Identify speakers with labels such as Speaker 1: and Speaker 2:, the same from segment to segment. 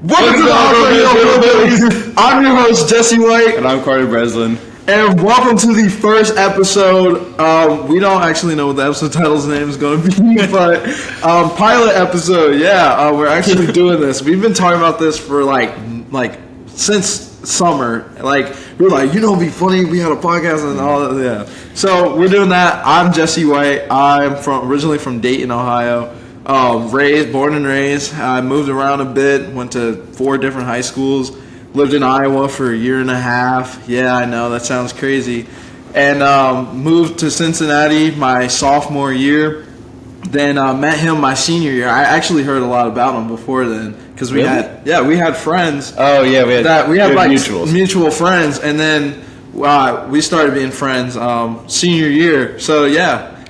Speaker 1: Welcome to the Hillbillies. I'm your host, Jesse White.
Speaker 2: And I'm Carter Breslin.
Speaker 1: And welcome to the first episode. We don't actually know what the episode title's name is going to be, but pilot episode, yeah. We're actually doing this. We've been talking about this for like since summer. Like, we were like, it'd be funny if we had a podcast and all that, yeah. So we're doing that. I'm Jesse White. I'm originally from Dayton, Ohio. Born and raised. I moved around a bit, went to 4 different high schools, lived in Iowa for a year and a half. Yeah, I know, that sounds crazy. And moved to Cincinnati my sophomore year. Then met him my senior year. I actually heard a lot about him before then because we had friends.
Speaker 2: Oh yeah, we had
Speaker 1: like
Speaker 2: mutuals.
Speaker 1: Mutual friends, and then we started being friends senior year. So yeah.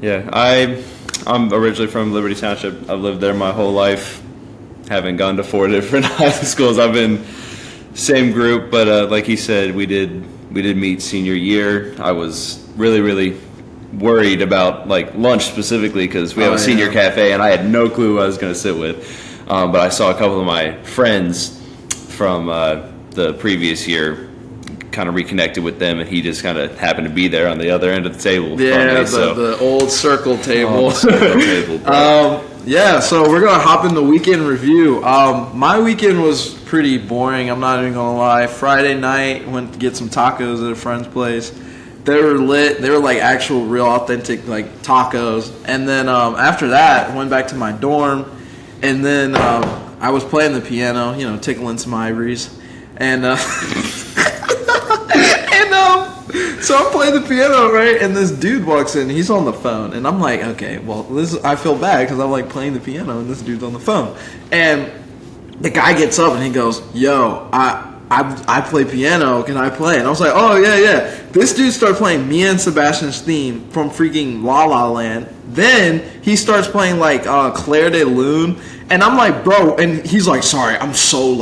Speaker 2: Yeah, I'm originally from Liberty Township. I've lived there my whole life. Haven't gone to 4 different high schools. I've been same group, but like he said, we did meet senior year. I was really worried about like lunch specifically because we have a senior cafe, and I had no clue who I was going to sit with. But I saw a couple of my friends from the previous year. Kind of reconnected with them, and he just kind of happened to be there on the other end of the table.
Speaker 1: Yeah, the old circle table.
Speaker 2: Table,
Speaker 1: yeah, so we're gonna hop in the weekend review. My weekend was pretty boring. I'm not even gonna lie. Friday night, went to get some tacos at a friend's place. They were lit. They were like actual, real, authentic like tacos. And then after that, went back to my dorm, and then I was playing the piano, tickling some ivories, and. So I'm playing the piano, right? And this dude walks in. He's on the phone, and I'm like, okay, well, I feel bad because I'm like playing the piano, and this dude's on the phone. And the guy gets up and he goes, "Yo, I play piano. Can I play?" And I was like, "Oh yeah." This dude started playing Mia and Sebastian's theme from freaking La La Land. Then he starts playing like Claire de Lune. And I'm like, bro, and he's like, sorry, I'm so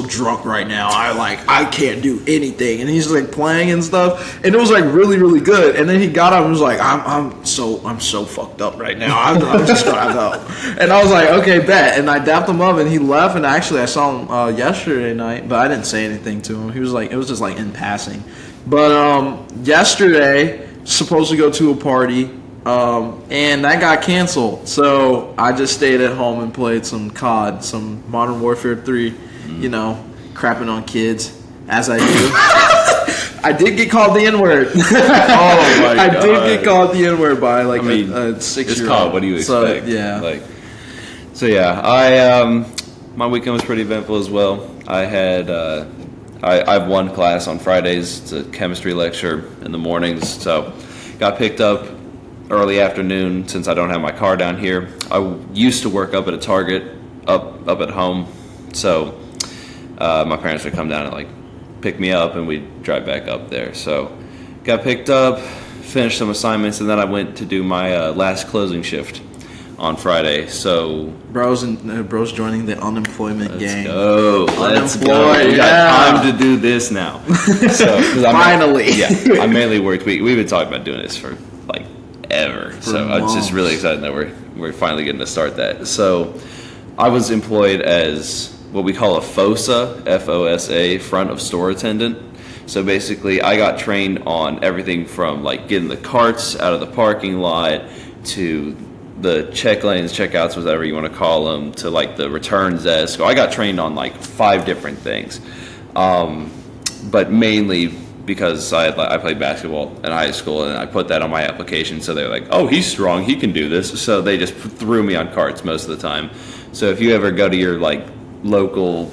Speaker 1: drunk right now. I can't do anything. And he's like playing and stuff. And it was like really good. And then he got up and was like, I'm so fucked up right now. I'm just trying to go. And I was like, okay, bet. And I dapped him up and he left. And actually I saw him yesterday night, but I didn't say anything to him. He was like, it was just like in passing. But yesterday, supposed to go to a party. And that got canceled, so I just stayed at home and played some COD, some Modern Warfare 3, crapping on kids, as I do. I did get called the N-word.
Speaker 2: Oh my God.
Speaker 1: I did get called the N-word by a 6-year-old.
Speaker 2: It's COD, what do you expect?
Speaker 1: So, yeah.
Speaker 2: I my weekend was pretty eventful as well. I had, I have one class on Fridays. It's a chemistry lecture in the mornings, so got picked up early afternoon since I don't have my car down here. I used to work up at a Target up at home, so my parents would come down and pick me up, and we'd drive back up there. So got picked up, finished some assignments, and then I went to do my last closing shift on Friday. So
Speaker 1: bro's joining the unemployment gang.
Speaker 2: Let's go. We got time to do this now. So
Speaker 1: finally,
Speaker 2: I mainly worked. We've been talking about doing this for ever. So I'm just really excited that we're finally getting to start that. So I was employed as what we call a FOSA, F-O-S-A, front of store attendant. So basically I got trained on everything from getting the carts out of the parking lot to the check lanes, checkouts, whatever you want to call them, to the returns desk. So I got trained on 5 different things. But mainly because I played basketball in high school, and I put that on my application, so they're like, oh, he's strong, he can do this. So they just threw me on carts most of the time. So if you ever go to your local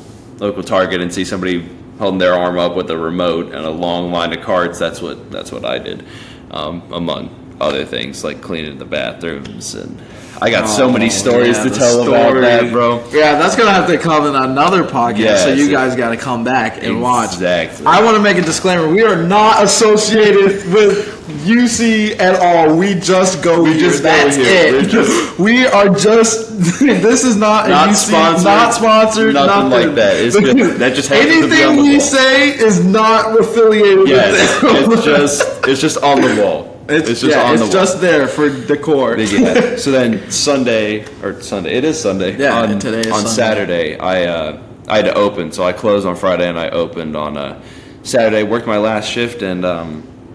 Speaker 2: Target and see somebody holding their arm up with a remote and a long line of carts, that's what I did, among other things like cleaning the bathrooms. And I got so many stories to tell about that, bro.
Speaker 1: Yeah, that's going to have to come in another podcast, so you guys got to come back and watch.
Speaker 2: Exactly.
Speaker 1: I want to make a disclaimer. We are not associated with UC at all. We just go here. That's it. We are just, this is not UC,
Speaker 2: sponsored,
Speaker 1: not sponsored.
Speaker 2: Nothing like that. It's good. That just happens to be on the wall.
Speaker 1: Anything we say is not affiliated with them.
Speaker 2: It's just on the wall.
Speaker 1: It's
Speaker 2: just on the wall.
Speaker 1: just there for decor.
Speaker 2: Yeah. So then Sunday, it is Sunday.
Speaker 1: Yeah, today is
Speaker 2: on
Speaker 1: Sunday.
Speaker 2: Saturday, I had to open, so I closed on Friday and I opened on Saturday. Worked my last shift, and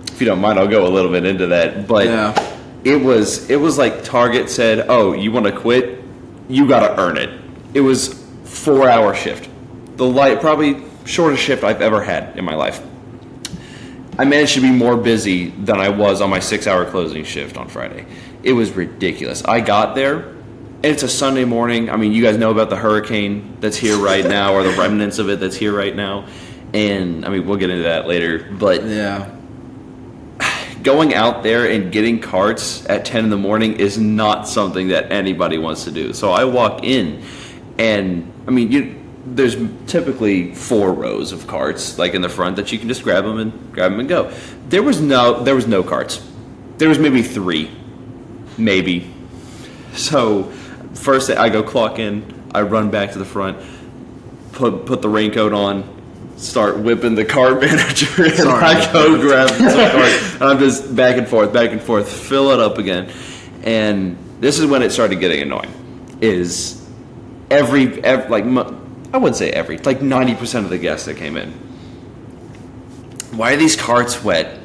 Speaker 2: if you don't mind, I'll go a little bit into that. But it was like Target said, "Oh, you want to quit? You got to earn it." It was 4-hour shift, probably shortest shift I've ever had in my life. I managed to be more busy than I was on my 6-hour closing shift on Friday. It was ridiculous. I got there, and it's a Sunday morning. I mean, you guys know about the hurricane that's here right now, or the remnants of it that's here right now. And, I mean, we'll get into that later. But going out there and getting carts at 10 in the morning is not something that anybody wants to do. So I walk in, and, I mean, there's typically 4 rows of carts like in the front that you can just grab them and go. There was no carts. There was maybe 3, maybe. So first I go clock in, I run back to the front, put the raincoat on, start whipping the cart manager, and I go grab some carts. And I'm just back and forth, fill it up again. And this is when it started getting annoying. Is every like. I wouldn't say every, like 90% of the guests that came in. Why are these carts wet?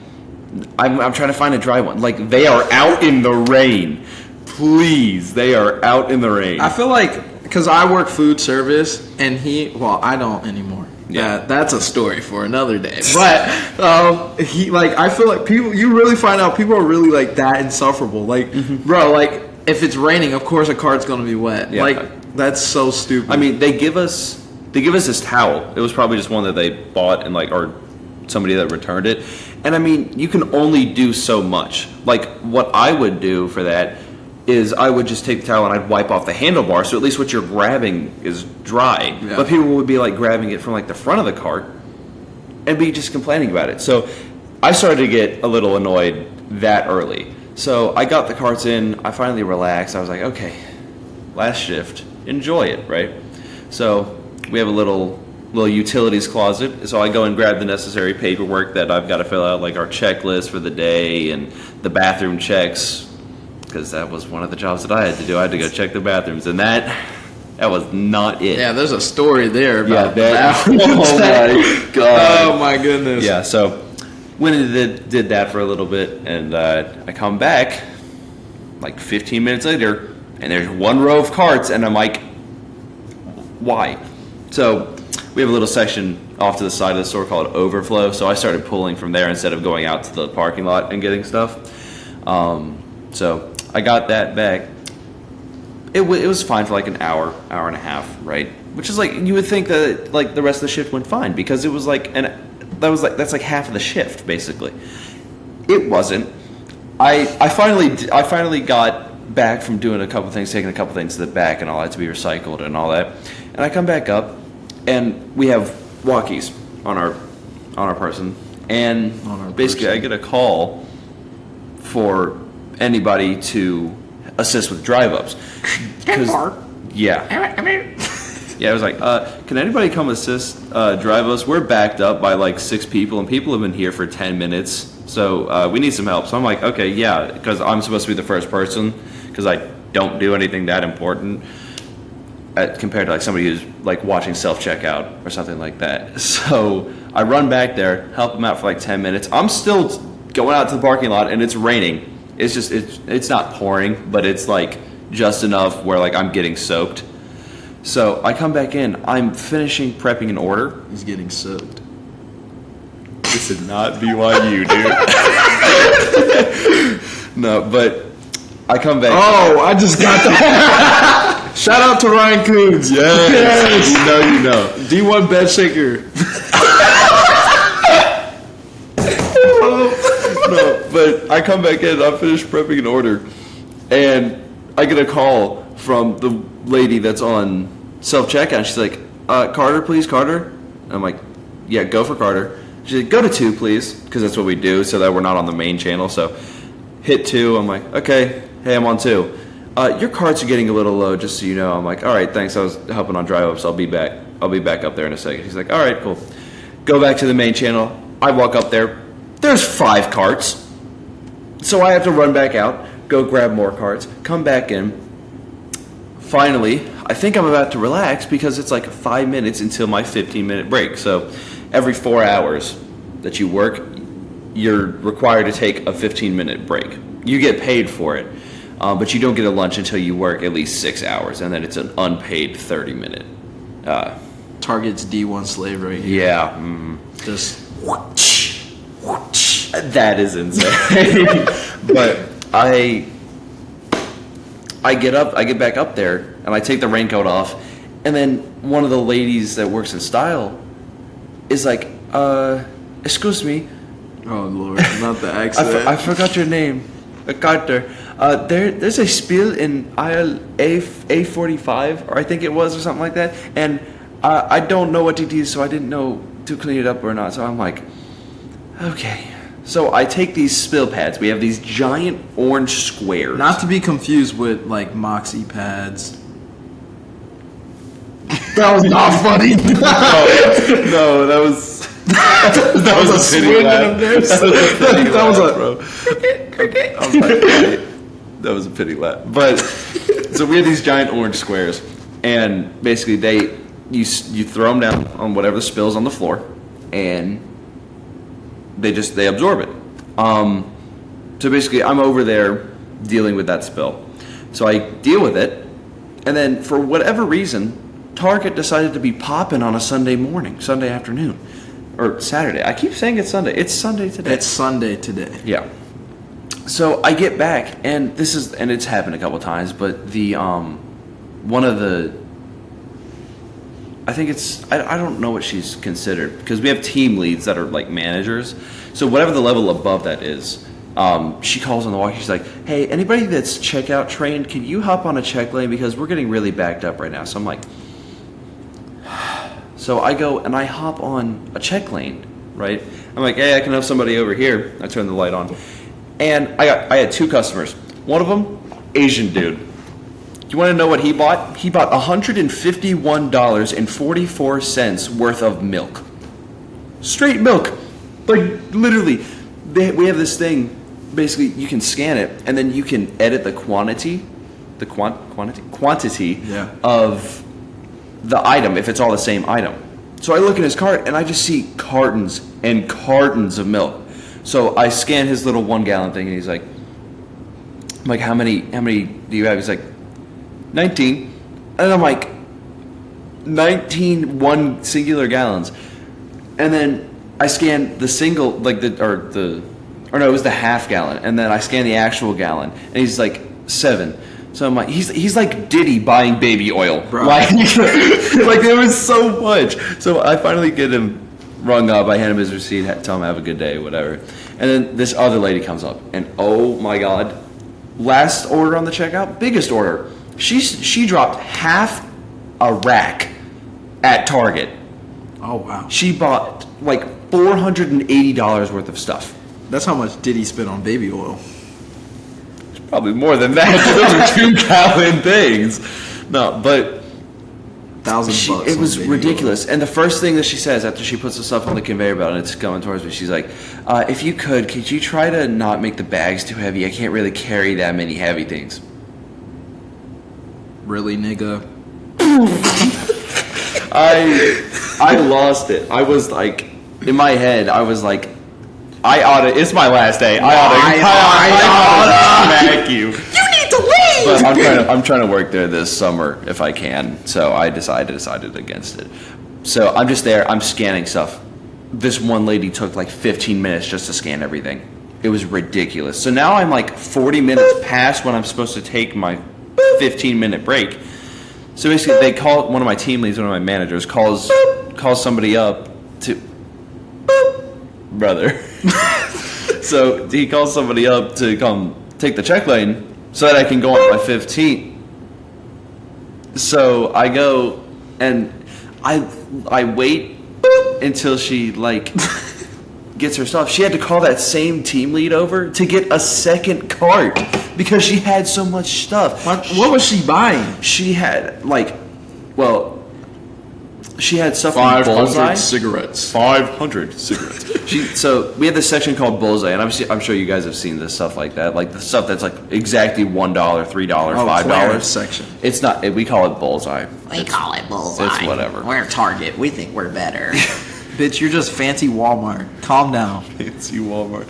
Speaker 2: I'm trying to find a dry one. Like, they are out in the rain. Please, they are out in the rain.
Speaker 1: I feel like, because I work food service, and I don't anymore. Yeah, that's a story for another day. But I feel like you really find out people are really like that insufferable. Like, bro, like if it's raining, of course a cart's gonna be wet. Yeah. Like. That's so stupid.
Speaker 2: I mean, they give us this towel. It was probably just one that they bought and or somebody that returned it. And I mean, you can only do so much. Like, what I would do for that is I would just take the towel and I'd wipe off the handlebar, so at least what you're grabbing is dry. Yeah. But people would be like grabbing it from like the front of the cart and be just complaining about it. So I started to get a little annoyed that early. So I got the carts in. I finally relaxed. I was like, okay, last shift. Enjoy it, right? So we have a little utilities closet. So I go and grab the necessary paperwork that I've got to fill out, like our checklist for the day and the bathroom checks, because that was one of the jobs that I had to do. I had to go check the bathrooms, and that was not it.
Speaker 1: Yeah, there's a story there about
Speaker 2: that. Oh my god!
Speaker 1: Oh my goodness!
Speaker 2: Yeah, so went and did that for a little bit, and I come back like 15 minutes later. And there's 1 row of carts, and I'm like, why? So we have a little section off to the side of the store called Overflow, so I started pulling from there instead of going out to the parking lot and getting stuff. So I got that back. It was fine for like an hour and a half, right? Which is like, you would think that like the rest of the shift went fine, because it was like, that's like half of the shift, basically. It wasn't. I finally got back from doing a couple things, taking a couple things to the back and all that to be recycled and all that. And I come back up, and we have walkies on our person. And basically I get a call for anybody to assist with drive-ups. Yeah. Yeah, I was like, can anybody come assist drive-ups? We're backed up by like 6 people, and people have been here for 10 minutes. So we need some help. So I'm like, okay, yeah, because I'm supposed to be the first person, because I don't do anything that important compared to like somebody who's like watching self-checkout or something like that. So I run back there, help them out for like 10 minutes. I'm still going out to the parking lot, and it's raining. It's just, it's not pouring, but it's like just enough where like I'm getting soaked. So I come back in, I'm finishing prepping an order.
Speaker 1: He's getting soaked.
Speaker 2: This is not BYU, dude. No, but I come back.
Speaker 1: Oh, I just got that. Shout out to Ryan Coons.
Speaker 2: Yes. You know.
Speaker 1: D1 bed shaker.
Speaker 2: No, but I come back in, I finish prepping an order, and I get a call from the lady that's on self-checkout, and she's like, Carter, please, Carter? And I'm like, yeah, go for Carter. She's like, go to 2, please, because that's what we do, so that we're not on the main channel. So hit 2. I'm like, okay, hey, I'm on 2. Your carts are getting a little low, just so you know. I'm like, all right, thanks. I was helping on drive-ups. I'll be back up there in a second. She's like, all right, cool. Go back to the main channel. I walk up there. There's 5 carts. So I have to run back out, go grab more carts, come back in. Finally, I think I'm about to relax because it's like 5 minutes until my 15-minute break. So every 4 hours that you work, you're required to take a 15-minute break. You get paid for it, but you don't get a lunch until you work at least 6 hours, and then it's an unpaid 30-minute.
Speaker 1: Target's D1 slave right here.
Speaker 2: Yeah.
Speaker 1: Just
Speaker 2: that is insane. But I get back up there, and I take the raincoat off, and then one of the ladies that works in style is like, excuse me.
Speaker 1: Oh, Lord, not the accent.
Speaker 2: I forgot your name. Carter. There's a spill in aisle A45, or I think it was, or something like that, and I don't know what it is, so I didn't know to clean it up or not. So I'm like, okay. So I take these spill pads. We have these giant orange squares.
Speaker 1: Not to be confused with, like, Moxie pads. That was not funny.
Speaker 2: No, that was... that was a pity laugh. That was a bro. Cricket. I was like, that was a pity laugh. But so we have these giant orange squares, and basically you throw them down on whatever the spills on the floor, and they absorb it. So basically, I'm over there dealing with that spill. So I deal with it, and then for whatever reason, Target decided to be popping on a Sunday afternoon. Or Saturday. I keep saying it's Sunday. It's Sunday today.
Speaker 1: It's Sunday today.
Speaker 2: Yeah. So I get back, and it's happened a couple times, but the one of the, I think it's, I don't know what she's considered, because we have team leads that are like managers. So whatever the level above that is, she calls on the walk. She's like, hey, anybody that's checkout trained, can you hop on a check lane, because we're getting really backed up right now. So I'm like, so I go and I hop on a check lane, right? I'm like, hey, I can have somebody over here. I turn the light on. And I had two customers. One of them, Asian dude. You want to know what he bought? He bought $151.44 worth of milk. Straight milk. Like, literally. We have this thing, basically, you can scan it, and then you can edit the quantity
Speaker 1: Yeah.
Speaker 2: of the item, if it's all the same item. So I look in his cart, and I just see cartons and cartons of milk. So I scan his little 1 gallon thing, and he's like, I'm like, how many do you have? He's like, 19. And I'm like, 19 one singular gallons. And then I scan the single, like it was the half gallon. And then I scan the actual gallon, and he's like, 7. So I'm like, he's like Diddy buying baby oil.
Speaker 1: Bro.
Speaker 2: Like there was so much. So I finally get him rung up. I hand him his receipt, tell him have a good day, whatever. And then this other lady comes up, and oh my God, last order on the checkout, biggest order. She dropped half a rack at Target.
Speaker 1: Oh, wow.
Speaker 2: She bought like $480 worth of stuff.
Speaker 1: That's how much Diddy spent on baby oil.
Speaker 2: Probably more than that. Those are 2 gallon things. No, but
Speaker 1: $1,000.
Speaker 2: It was ridiculous. And the first thing that she says after she puts the stuff on the conveyor belt and it's coming towards me, she's like, if you could you try to not make the bags too heavy? I can't really carry that many heavy things.
Speaker 1: Really, nigga?
Speaker 2: I lost it. I was like, in my head, I was like, it's my last day. I oughta smack you. You need to leave! But I'm trying to work there this summer if I can. So I decided against it. So I'm just there, I'm scanning stuff. This one lady took like 15 minutes just to scan everything. It was ridiculous. So now I'm like 40 minutes past when I'm supposed to take my 15-minute break. So basically they call, one of my team leads, one of my managers calls somebody up to, brother. So he calls somebody up to come take the check lane so that I can go on my 15. So I go and I wait until she like gets her stuff. She had to call that same team lead over to get a second cart because she had so much stuff.
Speaker 1: What was she buying?
Speaker 2: She had She had stuff from Bullseye.
Speaker 1: cigarettes.
Speaker 2: 500 cigarettes. So we had this section called Bullseye, and I'm sure you guys have seen this stuff like that, like the stuff that's like exactly $1, $3, $5
Speaker 1: section.
Speaker 2: It's not. We call it Bullseye.
Speaker 3: We call it Bullseye.
Speaker 2: It's whatever.
Speaker 3: We're Target. We think we're better.
Speaker 1: Bitch, you're just fancy Walmart. Calm down.
Speaker 2: Fancy Walmart.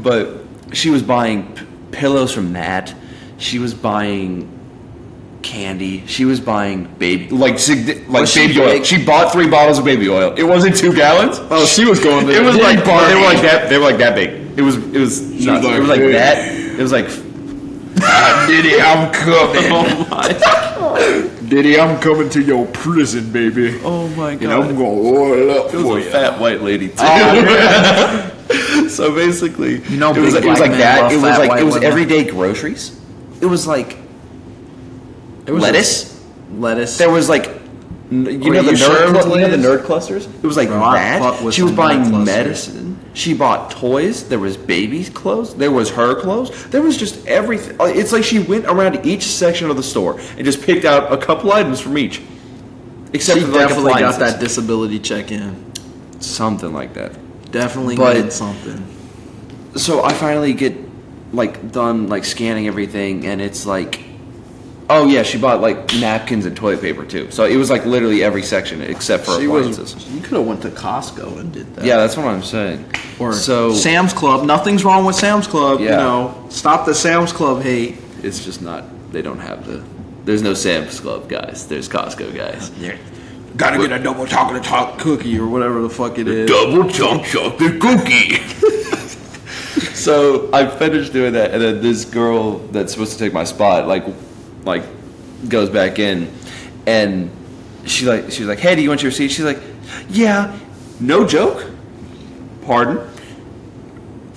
Speaker 2: But she was buying pillows from that. She was buying candy. She was buying baby baby oil. She bought 3 bottles of baby oil. It wasn't 2 gallons.
Speaker 1: Oh, she was going to.
Speaker 2: It was like they were like that. They were like that big. It was nuts. It was like that. It was like
Speaker 1: Diddy, I'm coming.
Speaker 2: oh my god.
Speaker 1: Diddy, I'm coming to your prison, baby.
Speaker 2: Oh my god.
Speaker 1: And I'm gonna oil up
Speaker 2: It was
Speaker 1: for
Speaker 2: a
Speaker 1: you.
Speaker 2: fat white lady too. So basically,
Speaker 1: You know,
Speaker 2: it was
Speaker 1: big
Speaker 2: like
Speaker 1: black men
Speaker 2: that.
Speaker 1: love
Speaker 2: It was
Speaker 1: fat
Speaker 2: like
Speaker 1: white
Speaker 2: it was
Speaker 1: women.
Speaker 2: everyday groceries. It was like
Speaker 1: It was
Speaker 2: lettuce.
Speaker 1: lettuce.
Speaker 2: There was like, you know the nerd clusters. It was like
Speaker 1: Bro, I
Speaker 2: that.
Speaker 1: fuck with
Speaker 2: She was
Speaker 1: some
Speaker 2: buying
Speaker 1: nerd clusters.
Speaker 2: medicine. She bought toys. There was baby's clothes. There was her clothes. There was just everything. It's like she went around each section of the store and just picked out a couple items from each. Except
Speaker 1: She
Speaker 2: for like
Speaker 1: definitely got
Speaker 2: appliances.
Speaker 1: that disability check in.
Speaker 2: Something like that.
Speaker 1: Definitely
Speaker 2: But-
Speaker 1: did something.
Speaker 2: So I finally get like done like scanning everything, and it's like, oh yeah, she bought like napkins and toilet paper too. So it was like literally every section except for appliances.
Speaker 1: You could have went to Costco and did that.
Speaker 2: Yeah, that's what I'm saying.
Speaker 1: Or
Speaker 2: so
Speaker 1: Sam's Club. Nothing's wrong with Sam's Club.
Speaker 2: Yeah.
Speaker 1: You know, stop the Sam's Club hate.
Speaker 2: it's just not. They don't have the. There's no Sam's Club guys. There's Costco guys.
Speaker 1: Gotta get a double chocolate cookie or whatever the fuck it is.
Speaker 2: Double chunk chocolate cookie. So I finished doing that, and then this girl that's supposed to take my spot, like goes back in, and she was like, "Hey, do you want your receipt?" She's like, "Yeah." No joke. Pardon.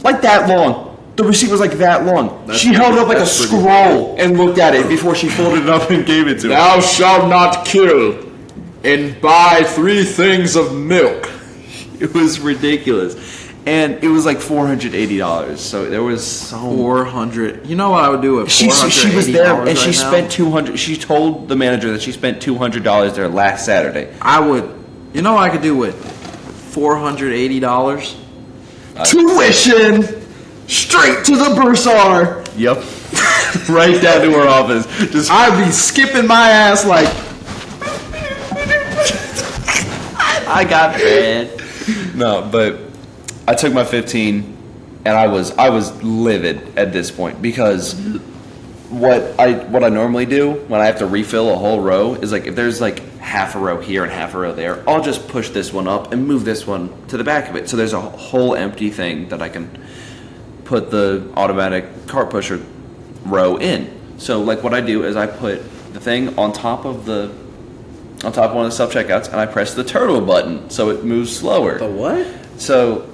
Speaker 2: Like that long. The receipt was like that long. She held it up like a scroll and looked at it before she folded it up and gave it to me.
Speaker 1: Thou shalt not kill and buy 3 things of milk.
Speaker 2: It was ridiculous. And it was like $480. So there was so
Speaker 1: 400. You know what I would do with
Speaker 2: She
Speaker 1: $480
Speaker 2: was there and she
Speaker 1: right now?
Speaker 2: spent $200. She told the manager that she spent $200 there last Saturday.
Speaker 1: I would. You know what I could do with $480?
Speaker 2: I-
Speaker 1: Tuition straight to the bursar.
Speaker 2: Yep. Right down to her office. Just
Speaker 1: I'd be skipping my ass like
Speaker 2: I got fed. No, but I took my 15 and I was livid at this point because what I normally do when I have to refill a whole row is like if there's like half a row here and half a row there, I'll just push this one up and move this one to the back of it. So there's a whole empty thing that I can put the automatic cart pusher row in. So like what I do is I put the thing on top of one of the self checkouts and I press the turtle button so it moves slower.
Speaker 1: the what?
Speaker 2: So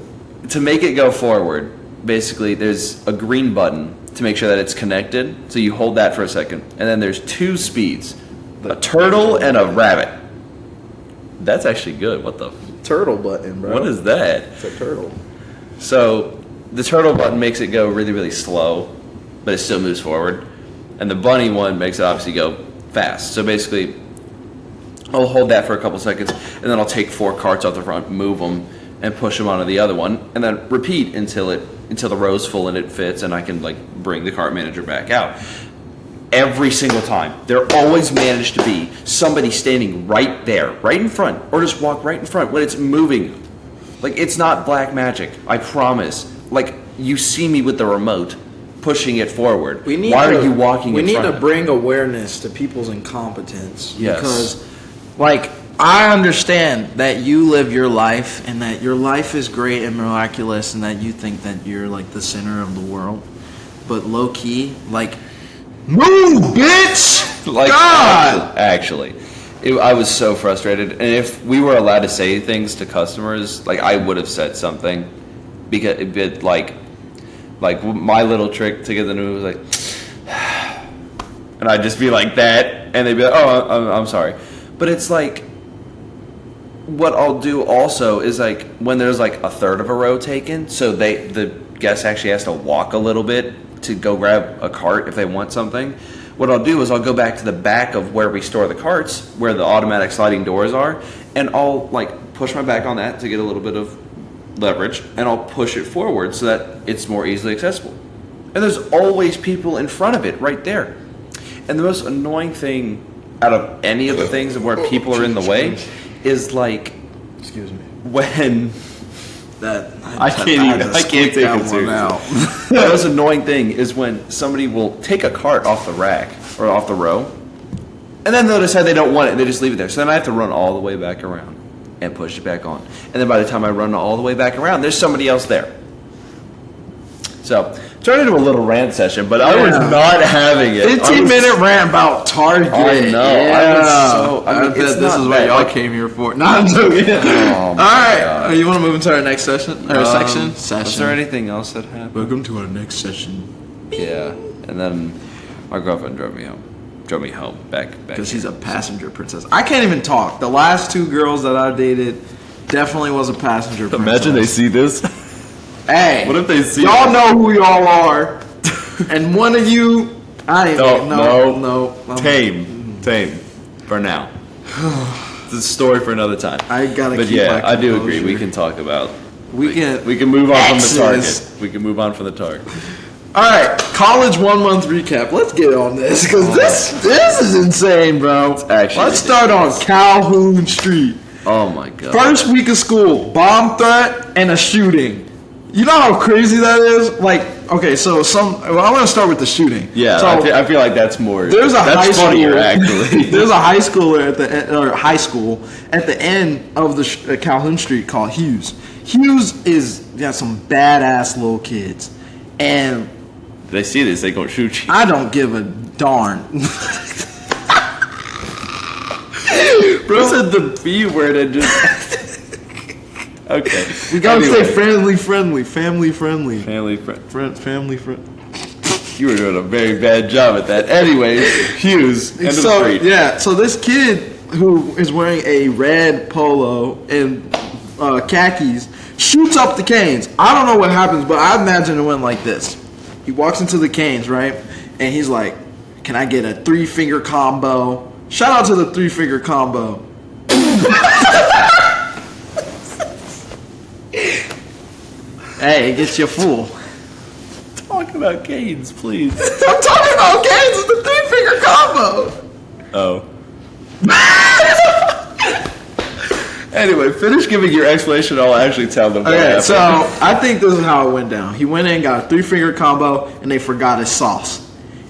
Speaker 2: to make it go forward, basically there's a green button to make sure that it's connected. So you hold that for a second, and then there's 2 speeds, a turtle and a rabbit. That's actually good. What the?
Speaker 1: Turtle button, bro.
Speaker 2: What is that?
Speaker 1: It's a turtle.
Speaker 2: So the turtle button makes it go really, really slow, but it still moves forward. And the bunny one makes it obviously go fast. So basically, I'll hold that for a couple seconds, and then I'll take 4 carts off the front, move them, and push them onto the other one, and then repeat until the row's full and it fits, and I can like bring the cart manager back out. Every single time, there always managed to be somebody standing right there, right in front, or just walk right in front when it's moving. Like, it's not black magic, I promise. Like, you see me with the remote pushing it forward. Why are you walking in front?
Speaker 1: We need to bring awareness to people's incompetence.
Speaker 2: Yes.
Speaker 1: Because, like, I understand that you live your life and that your life is great and miraculous and that you think that you're, like, the center of the world. But low-key, like, move, bitch!
Speaker 2: Like,
Speaker 1: God!
Speaker 2: actually, I was so frustrated. And if we were allowed to say things to customers, like, I would have said something. Because it like my little trick to get them to move was like, and I'd just be like that, and they'd be like, oh, I'm sorry. But it's like, what I'll do also is like, when there's like a third of a row taken, so the guest actually has to walk a little bit to go grab a cart if they want something. what I'll do is I'll go back to the back of where we store the carts, where the automatic sliding doors are, and I'll like push my back on that to get a little bit of leverage, and I'll push it forward so that it's more easily accessible. And there's always people in front of it right there. And the most annoying thing out of any of the things of where people are in the way is like,
Speaker 1: excuse me,
Speaker 2: when
Speaker 1: I can't take it
Speaker 2: out. The most annoying thing is when somebody will take a cart off the rack or off the row, and then they'll decide they don't want it and they just leave it there. So then I have to run all the way back around and push it back on. And then by the time I run all the way back around, there's somebody else there. So, turned into a little rant session, but I was not having it.
Speaker 1: 15-minute rant about Target.
Speaker 2: I know.
Speaker 1: This is what y'all came here for. No, I'm joking. All right. You want to move into our next session? Or section?
Speaker 2: Was there anything else that happened?
Speaker 1: Welcome to our next session.
Speaker 2: Yeah. And then my girlfriend drove me home. Back.
Speaker 1: Because she's a passenger princess. I can't even talk. The last 2 girls that I dated definitely was a passenger princess.
Speaker 2: Imagine they see this.
Speaker 1: Hey,
Speaker 2: what if they see
Speaker 1: y'all know who y'all are, and one of you, I ain't no.
Speaker 2: Tame, for now. It's a story for another time.
Speaker 1: I gotta.
Speaker 2: But
Speaker 1: keep
Speaker 2: yeah,
Speaker 1: my
Speaker 2: I do agree. We can talk about.
Speaker 1: We can
Speaker 2: move on from the target. We can move on from the target.
Speaker 1: All right, college 1 month recap. Let's get on this because this is insane, bro. Let's start on Calhoun Street.
Speaker 2: Oh my god.
Speaker 1: First week of school, bomb threat and a shooting. You know how crazy that is? Like, okay, so I want to start with the shooting.
Speaker 2: Yeah,
Speaker 1: so
Speaker 2: I feel like that's more.
Speaker 1: There's a high
Speaker 2: funnier,
Speaker 1: school,
Speaker 2: actually.
Speaker 1: There's a high schooler high school at the end of the Calhoun Street called Hughes. Hughes got some badass little kids, and
Speaker 2: if they see this, they gonna shoot you.
Speaker 1: I don't give a darn.
Speaker 2: Bro said the B word and just. Okay.
Speaker 1: We gotta say family friendly.
Speaker 2: Family friend.
Speaker 1: Family friend.
Speaker 2: You were doing a very bad job at that. Anyways, Hughes. End of the street.
Speaker 1: Yeah. So this kid who is wearing a red polo and khakis shoots up the Canes. I don't know what happens, but I imagine it went like this. He walks into the Canes, right? And he's like, "Can I get a 3-finger combo?" Shout out to the 3-finger combo. Hey, it gets you full.
Speaker 2: Talk about Canes, please.
Speaker 1: I'm talking about Canes. It's the 3-finger combo.
Speaker 2: Oh. Anyway, finish giving your explanation. I'll actually tell them.
Speaker 1: Okay, so I think this is how it went down. He went in, got a 3-finger combo, and they forgot his sauce.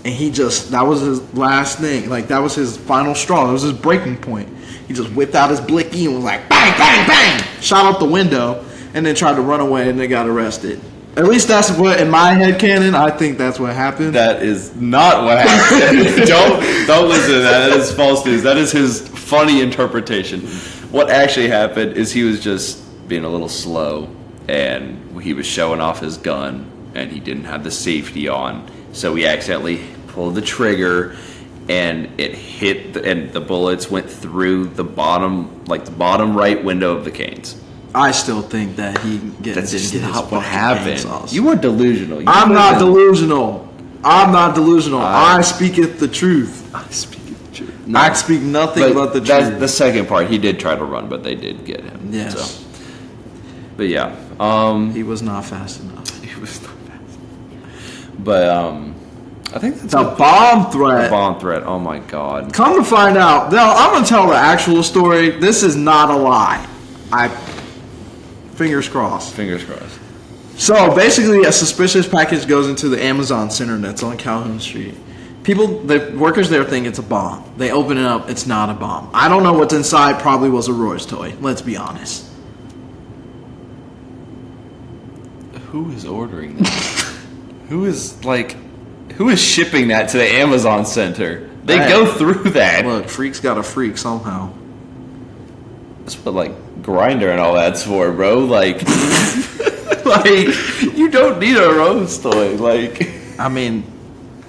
Speaker 1: And that was his last thing. Like, that was his final straw. That was his breaking point. He just whipped out his blicky and was like, bang, bang, bang! Shot out the window. And then tried to run away, and they got arrested. At least that's what, in my head canon, I think that's what happened.
Speaker 2: That is not what happened. don't listen to that. That is false news. That is his funny interpretation. What actually happened is he was just being a little slow, and he was showing off his gun, and he didn't have the safety on, so he accidentally pulled the trigger, and it hit, and the bullets went through the bottom right window of the Canes.
Speaker 1: I still think that he didn't get his
Speaker 2: what happened. You are delusional.
Speaker 1: I'm not delusional. I speaketh the truth.
Speaker 2: I speak the truth.
Speaker 1: No. I speak nothing but the truth.
Speaker 2: The second part, he did try to run, but they did get him.
Speaker 1: Yes.
Speaker 2: So. But yeah.
Speaker 1: He was not fast enough.
Speaker 2: He was not fast enough. But I think that's
Speaker 1: the bomb threat.
Speaker 2: The bomb threat. Oh my god.
Speaker 1: Come to find out, now I'm going to tell the actual story. This is not a lie. Fingers crossed.
Speaker 2: Fingers crossed.
Speaker 1: So basically, a suspicious package goes into the Amazon Center that's on Calhoun Street. The workers there think it's a bomb. They open it up, it's not a bomb. I don't know what's inside, probably was a Roy's toy. Let's be honest.
Speaker 2: Who is ordering that? Who is shipping that to the Amazon Center? They go through that.
Speaker 1: Look, freaks got a freak somehow.
Speaker 2: That's what, Grinder and all that's for, bro. You don't need a Rose toy.
Speaker 1: I mean,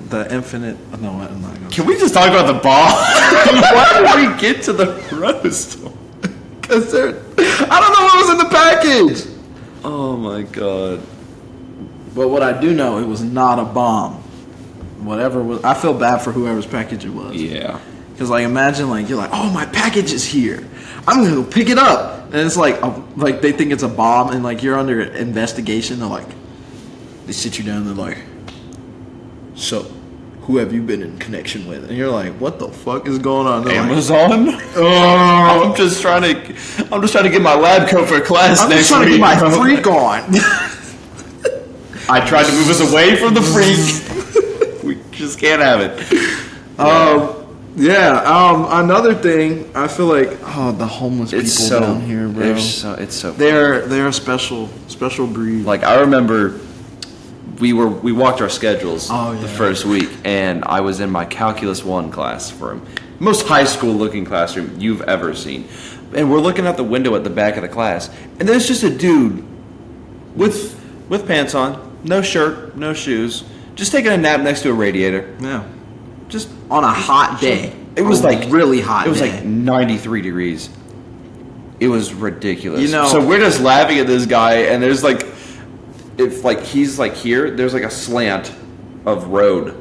Speaker 1: the infinite. No, I'm not gonna.
Speaker 2: Can we just talk about the ball? Why did we get to the Rose toy?
Speaker 1: Because I don't know what was in the package.
Speaker 2: Oh my god.
Speaker 1: But what I do know, it was not a bomb. whatever was. I feel bad for whoever's package it was.
Speaker 2: Yeah.
Speaker 1: Because like imagine like you're like, oh, my package is here. I'm gonna go pick it up, and it's like they think it's a bomb, and like you're under investigation. They're like, they sit you down. They're like, so, who have you been in connection with? And you're like, what the fuck is going on? They're
Speaker 2: Amazon.
Speaker 1: Like, oh,
Speaker 2: I'm just trying to get my lab coat for class
Speaker 1: I'm
Speaker 2: next
Speaker 1: just trying to
Speaker 2: week.
Speaker 1: get my freak on.
Speaker 2: I tried to move us away from the freak. We just can't have it.
Speaker 1: Another thing, I feel like the homeless people down here, bro. They're a special breed.
Speaker 2: Like I remember, we walked our schedules the first week, and I was in my Calculus 1 class for him, most high school looking classroom you've ever seen, and we're looking out the window at the back of the class, and there's just a dude with pants on, no shirt, no shoes, just taking a nap next to a radiator.
Speaker 1: Yeah.
Speaker 2: Just
Speaker 1: on a hot day.
Speaker 2: It was like
Speaker 1: really hot.
Speaker 2: It was like 93 degrees. It was ridiculous.
Speaker 1: You know,
Speaker 2: so we're just laughing at this guy, and there's like, if like he's like here, there's like a slant of road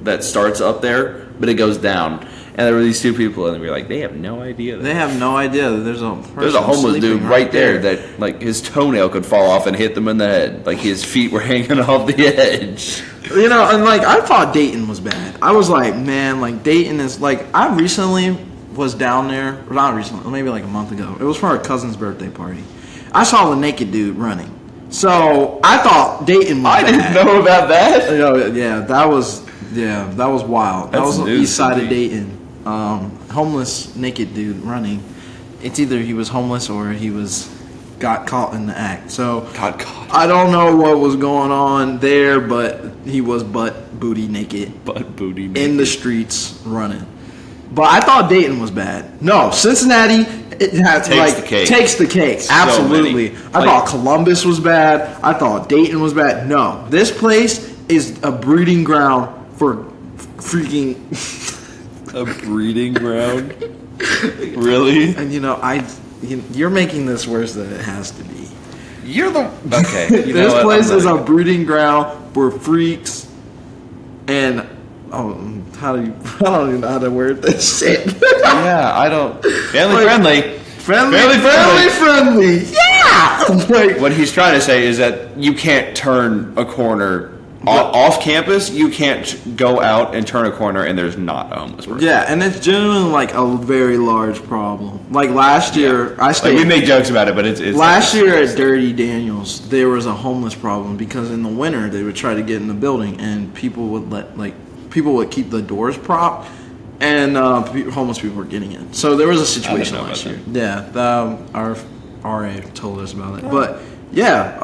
Speaker 2: that starts up there, but it goes down. And there were these two people, and we were like, they have no idea.
Speaker 1: They have no idea that there's a
Speaker 2: homeless dude right there that like his toenail could fall off and hit them in the head. Like his feet were hanging off the edge.
Speaker 1: You know, and like I thought Dayton was bad. I was like, man, like Dayton is like. I recently was down there, or not recently, maybe like a month ago. It was for our cousin's birthday party. I saw the naked dude running, so I thought Dayton was bad.
Speaker 2: I didn't know about that.
Speaker 1: That was wild. That was on the east side of Dayton. Homeless naked dude running. It's either he was homeless or he got caught in the act. So
Speaker 2: got caught.
Speaker 1: I don't know what was going on there, but he was butt booty naked in the streets running. But I thought Dayton was bad. No, Cincinnati takes the cake. Absolutely. I thought Columbus was bad. I thought Dayton was bad. No, this place is a breeding ground for freaking.
Speaker 2: A breeding ground? Really?
Speaker 1: And you're making this worse than it has to be.
Speaker 2: Okay.
Speaker 1: This place is a breeding ground for freaks and I don't even know how to word this shit.
Speaker 2: Yeah, I don't. Family friendly. Yeah.
Speaker 1: Like,
Speaker 2: what he's trying to say is that you can't turn a corner off campus. You can't go out and turn a corner and there's not a homeless person.
Speaker 1: Yeah, and it's genuinely like a very large problem. Like last year,
Speaker 2: we make jokes about it, but it's
Speaker 1: last year at Dirty Daniels, there was a homeless problem because in the winter they would try to get in the building and people would keep the doors propped, and homeless people were getting in. So there was a situation last year. Yeah, our RA told us about it. But yeah,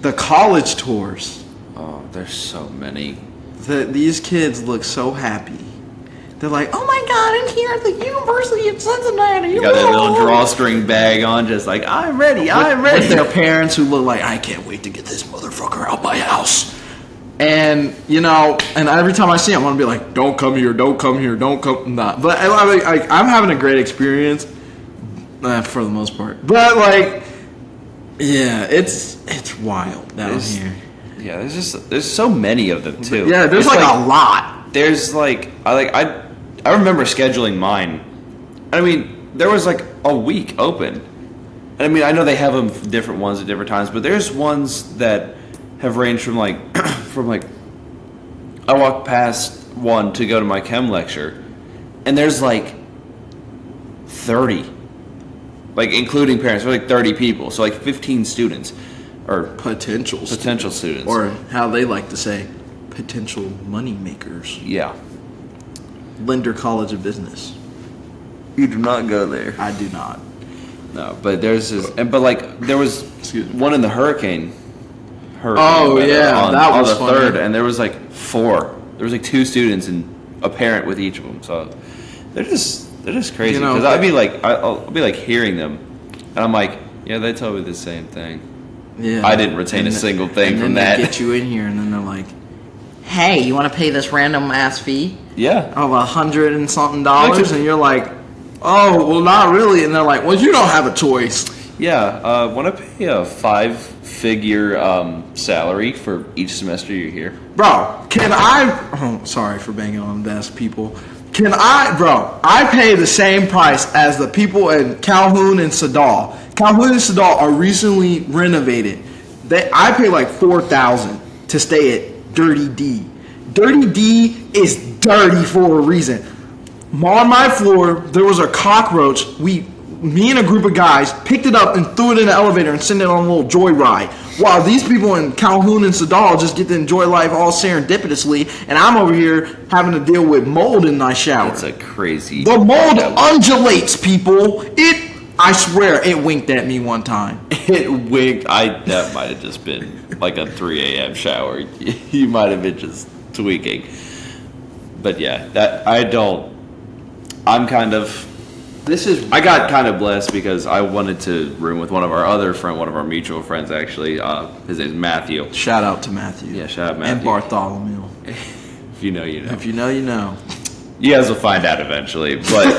Speaker 1: the college tours.
Speaker 2: Oh, there's so many.
Speaker 1: These kids look so happy. They're like, oh my God, I'm here at the University of Cincinnati.
Speaker 2: You got that little drawstring bag on, just like, I'm ready.
Speaker 1: With their parents who look like, I can't wait to get this motherfucker out my house. And, and every time I see him, I'm going to be like, don't come here, don't come. Nah. But I'm having a great experience for the most part. But, yeah, it's wild down here.
Speaker 2: Yeah, there's so many of them, too.
Speaker 1: Yeah, there's a lot.
Speaker 2: There's, I remember scheduling mine. I mean, there was, a week open. I mean, I know they have them different ones at different times, but there's ones that have ranged from I walked past one to go to my chem lecture, and there's 30, including parents, there's 30 people, so 15 students, or potential students,
Speaker 1: or how they like to say, potential money makers.
Speaker 2: Yeah.
Speaker 1: Linder College of Business.
Speaker 2: You do not go there.
Speaker 1: I do not.
Speaker 2: No, but there's this, there was one in the hurricane.
Speaker 1: Oh yeah, that was
Speaker 2: on the
Speaker 1: funny.
Speaker 2: third, and there was 4. There was 2 students and a parent with each of them. So they're just crazy. Because I'll be hearing them, and I'm like, yeah, they told me the same thing.
Speaker 3: Yeah,
Speaker 2: I didn't retain a single thing from that.
Speaker 1: They get you in here, and then they're like,
Speaker 3: hey, you want to pay this random ass fee?
Speaker 2: Yeah,
Speaker 1: of $100 and something, and you're like, oh, well, not really. And they're like, well, you don't have a choice.
Speaker 2: Yeah, want to pay a 5-figure salary for each semester you're here?
Speaker 1: Bro, can I... Oh, sorry for banging on the desk, people. I pay the same price as the people in Calhoun and Sadal. Calhoun and Sadal are recently renovated. I pay like $4,000 to stay at Dirty D. Dirty D is dirty for a reason. On my floor, there was a cockroach. Me and a group of guys picked it up and threw it in the elevator and sent it on a little joyride. While these people in Calhoun and Sadal just get to enjoy life all serendipitously, and I'm over here having to deal with mold in my shower.
Speaker 2: That's a crazy...
Speaker 1: The mold undulates, people. I swear, it winked at me one time.
Speaker 2: It winked. That might have just been like a 3 a.m. shower. You might have been just tweaking. But yeah, I'm kind of... I got kind of blessed because I wanted to room with one of our mutual friends, actually. His name's Matthew.
Speaker 1: Shout out to Matthew.
Speaker 2: Yeah, shout out Matthew.
Speaker 1: And Bartholomew.
Speaker 2: If you know, you know.
Speaker 1: If you know, you know.
Speaker 2: You guys will find out eventually. But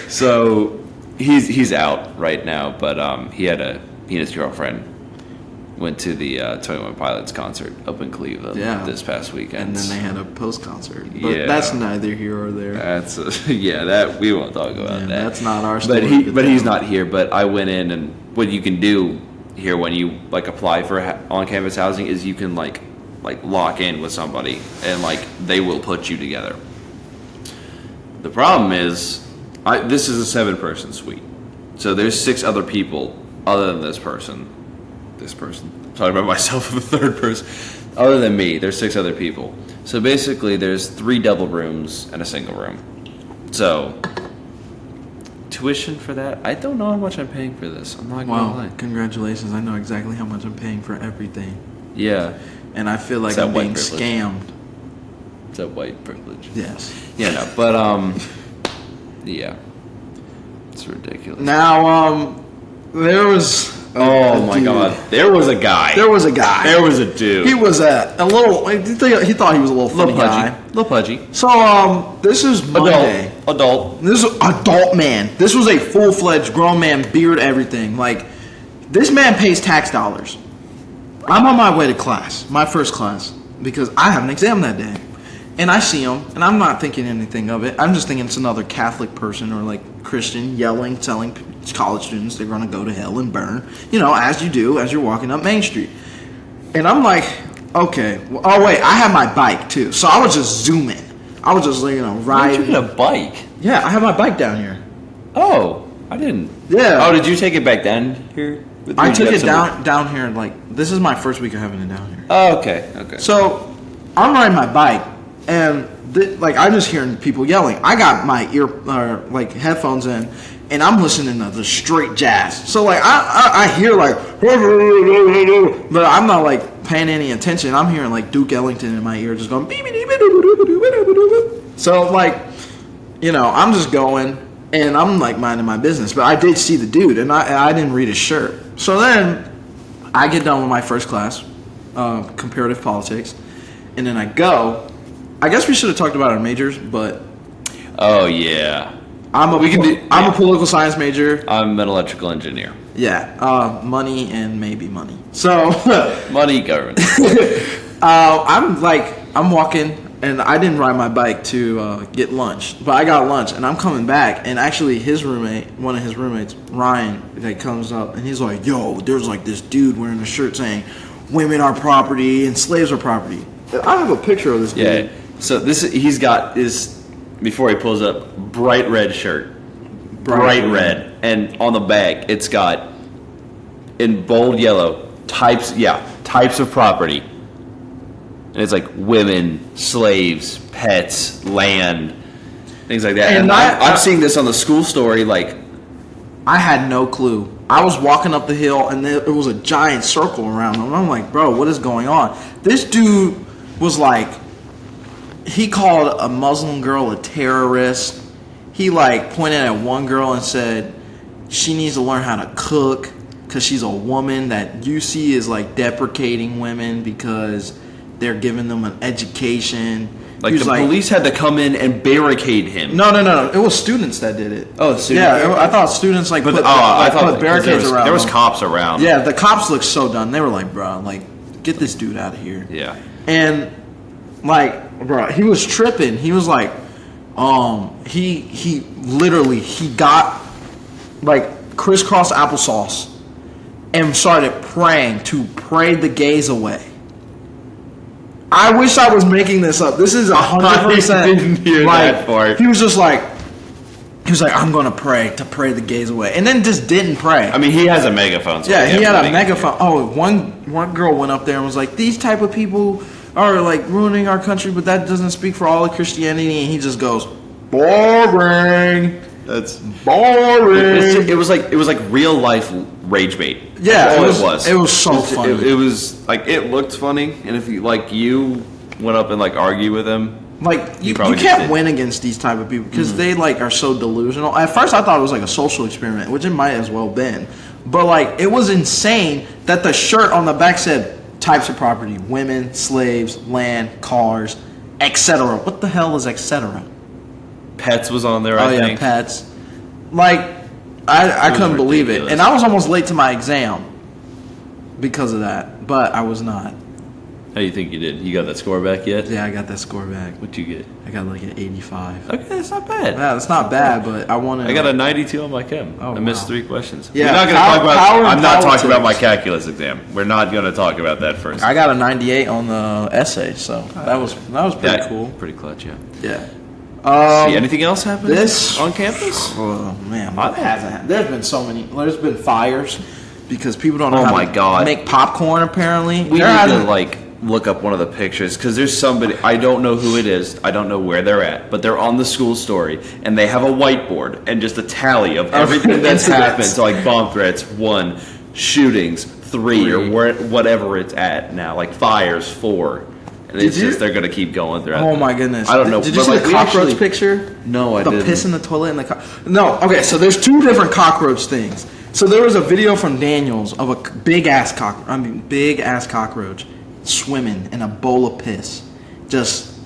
Speaker 2: so he's out right now, but he and his girlfriend went to the 21 Pilots concert up in Cleveland this past weekend.
Speaker 1: And then they had a post-concert. But that's neither here or there.
Speaker 2: That we won't talk about that.
Speaker 1: That's not our story.
Speaker 2: But he's not here. But I went in, and what you can do here when you like apply for on-campus housing is you can like lock in with somebody, and like they will put you together. The problem is, this is a 7-person suite, so there's 6 other people other than this person. I'm talking about myself as the third person. Other than me, there's 6 other people. So basically, there's 3 double rooms and a single room. So, tuition for that, I don't know how much I'm paying for this. I'm not gonna lie.
Speaker 1: Congratulations. I know exactly how much I'm paying for everything.
Speaker 2: Yeah.
Speaker 1: And I feel like I'm being scammed.
Speaker 2: Is that white privilege?
Speaker 1: Yes.
Speaker 2: Yeah, no. But, yeah. It's ridiculous.
Speaker 1: Now, there was...
Speaker 2: Oh my God! There was a guy.
Speaker 1: There was a
Speaker 2: dude.
Speaker 1: He was a little. He thought he was a little funny guy.
Speaker 2: Little pudgy.
Speaker 1: So this is Monday.
Speaker 2: Adult.
Speaker 1: This is adult man. This was a full-fledged grown man, beard, everything. Like, this man pays tax dollars. I'm on my way to class, my first class, because I have an exam that day. And I see him, and I'm not thinking anything of it. I'm just thinking it's another Catholic person or like Christian yelling, telling college students they're going to go to hell and burn. You know, as you do as you're walking up Main Street. And I'm like, okay. Well, oh, wait, I have my bike too. So I was just zooming. I was just, riding.
Speaker 2: You had a bike?
Speaker 1: Yeah, I have my bike down here.
Speaker 2: Oh, I didn't.
Speaker 1: Yeah.
Speaker 2: Oh, did you take it back down here?
Speaker 1: I took it down here. Like, this is my first week of having it down here.
Speaker 2: Oh, okay.
Speaker 1: So I'm riding my bike. And I'm just hearing people yelling. I got my headphones in, and I'm listening to the straight jazz. So I hear but I'm not like paying any attention. I'm hearing like Duke Ellington in my ear, just going. So I'm just going, and I'm like minding my business. But I did see the dude, and I didn't read his shirt. So then I get done with my first class, comparative politics, and then I go. I guess we should have talked about our majors, but...
Speaker 2: Oh, yeah.
Speaker 1: I'm a political science major.
Speaker 2: I'm an electrical engineer.
Speaker 1: Yeah. Money and maybe money. So...
Speaker 2: Money, government.
Speaker 1: I'm walking, and I didn't ride my bike to get lunch, but I got lunch, and I'm coming back, and actually one of his roommates, Ryan, comes up, and he's like, yo, there's this dude wearing a shirt saying, women are property and slaves are property. I have a picture of this dude.
Speaker 2: Yeah. So he's got before he pulls up, bright red shirt. Bright red. And on the back, it's got, in bold yellow, types of property. And it's like women, slaves, pets, land, things like that. And I'm seeing this on the school story,
Speaker 1: I had no clue. I was walking up the hill, and there was a giant circle around him. And I'm like, bro, what is going on? This dude was he called a Muslim girl a terrorist. He pointed at one girl and said she needs to learn how to cook because she's a woman. That UC is deprecating women because they're giving them an education.
Speaker 2: Police had to come in and barricade him.
Speaker 1: No. It was students that did it.
Speaker 2: Oh, students.
Speaker 1: Yeah, I thought students put barricades around.
Speaker 2: There was cops around.
Speaker 1: Yeah, the cops looked so done. They were like, bro, get this dude out of here.
Speaker 2: Yeah.
Speaker 1: And like, bro, he was tripping. He was like, he literally got like crisscross applesauce and started praying to pray the gays away. I wish I was making this up. This is 100%.
Speaker 2: I didn't hear that part.
Speaker 1: He was like, I'm gonna pray the gays away, and then just didn't pray.
Speaker 2: I mean, he has a megaphone. So
Speaker 1: yeah, he had a megaphone. Oh, one girl went up there and was like, "These type of people are like ruining our country, but that doesn't speak for all of Christianity." And he just goes, "Boring.
Speaker 2: That's
Speaker 1: boring."
Speaker 2: It was like real life rage bait.
Speaker 1: Yeah,
Speaker 2: That's all it was.
Speaker 1: It was so funny.
Speaker 2: It was like, it looked funny, and if you went up and like argue with him,
Speaker 1: like you can't win against these type of people because they like are so delusional. At first, I thought it was like a social experiment, which it might as well been. But like, it was insane that the shirt on the back said types of property: women, slaves, land, cars, etc. What the hell is etc.?
Speaker 2: Pets was on there. I think.
Speaker 1: Pets. Like, I couldn't believe it, and I was almost late to my exam because of that, but I was not.
Speaker 2: How do you think you did? You got that score back yet?
Speaker 1: Yeah, I got that score back.
Speaker 2: What'd you get?
Speaker 1: I got like an 85.
Speaker 2: Okay, that's not bad.
Speaker 1: Yeah, that's not bad, but I wanted.
Speaker 2: I got a 92 on my chem.
Speaker 1: Oh,
Speaker 2: I missed 3 questions.
Speaker 1: Yeah,
Speaker 2: We're not going to talk about. I'm not talking about my calculus exam. We're not going to talk about that first.
Speaker 1: I got a 98 on the essay, so that was pretty cool.
Speaker 2: Pretty clutch, yeah.
Speaker 1: Yeah.
Speaker 2: See, anything else happen on campus?
Speaker 1: Oh man, what hasn't happened? There's been so many. There's been fires because people don't know how to make popcorn. Apparently,
Speaker 2: we need to like look up one of the pictures because there's somebody, I don't know who it is, I don't know where thhere at, but they're on the school story and they have a whiteboard and just a tally of everything that's happened. So like bomb threats 1, shootings 3, or whatever it's at now, like fires 4. And it's just they're gonna keep going throughout.
Speaker 1: Oh my goodness!
Speaker 2: I don't know.
Speaker 1: Did you see the cockroach picture?
Speaker 2: No, I didn't.
Speaker 1: The piss in the toilet and the no. Okay, so there's 2 different cockroach things. So there was a video from Daniels of a big ass cockroach swimming in a bowl of piss, just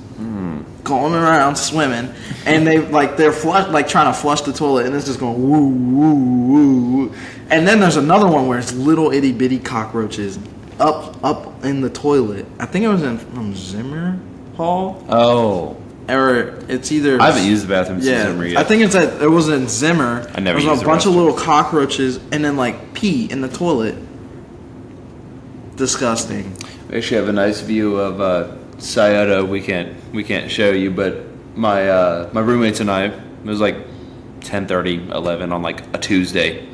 Speaker 1: going around swimming, and they're trying to flush the toilet, and it's just going woo woo woo. And then there's another one where it's little itty bitty cockroaches up in the toilet. I think it was from Zimmer Hall.
Speaker 2: Oh.
Speaker 1: Or it's either.
Speaker 2: I haven't used the bathroom since Zimmer yet.
Speaker 1: I think it was in Zimmer.
Speaker 2: I never used the restroom.
Speaker 1: There was a bunch of little cockroaches and then like pee in the toilet. Disgusting.
Speaker 2: We actually have a nice view of Scioto. We can't show you, but my roommates and I, it was like 10:30, 11 on like a Tuesday.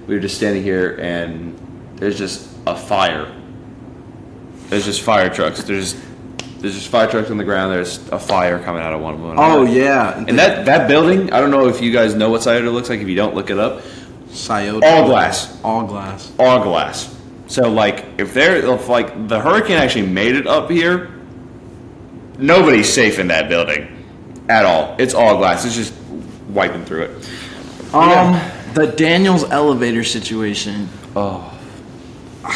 Speaker 2: We were just standing here and there's just a fire. There's just fire trucks. There's just fire trucks on the ground. There's a fire coming out of one of them.
Speaker 1: Oh yeah.
Speaker 2: And that building, I don't know if you guys know what Scioto looks like. If you don't, look it up.
Speaker 1: Scioto.
Speaker 2: All glass.
Speaker 1: All glass.
Speaker 2: All glass. So like if the hurricane actually made it up here, nobody's safe in that building at all. It's all glass. It's just wiping through it.
Speaker 1: The Daniels elevator situation.
Speaker 2: Oh.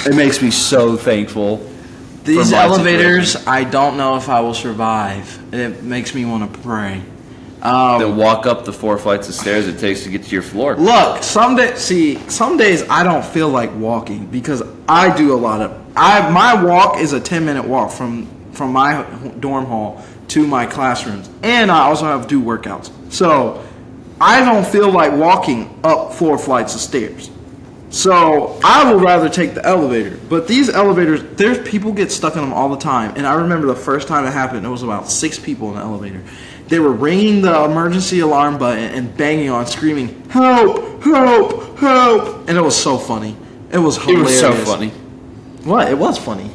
Speaker 2: It makes me so thankful.
Speaker 1: These elevators, I don't know if I will survive. It makes me want to pray.
Speaker 2: Then walk up the 4 flights of stairs it takes to get to your floor.
Speaker 1: Look, some days I don't feel like walking because I do a lot of. My walk is a 10-minute walk from my dorm hall to my classrooms, and I also have to do workouts. So I don't feel like walking up 4 flights of stairs. So I would rather take the elevator. But these elevators, there's people get stuck in them all the time. And I remember the first time it happened, it was about 6 people in the elevator. They were ringing the emergency alarm button and banging on, screaming, "Help! Help! Help!" And it was so funny. It was hilarious.
Speaker 2: It was so funny.
Speaker 1: What? It was funny.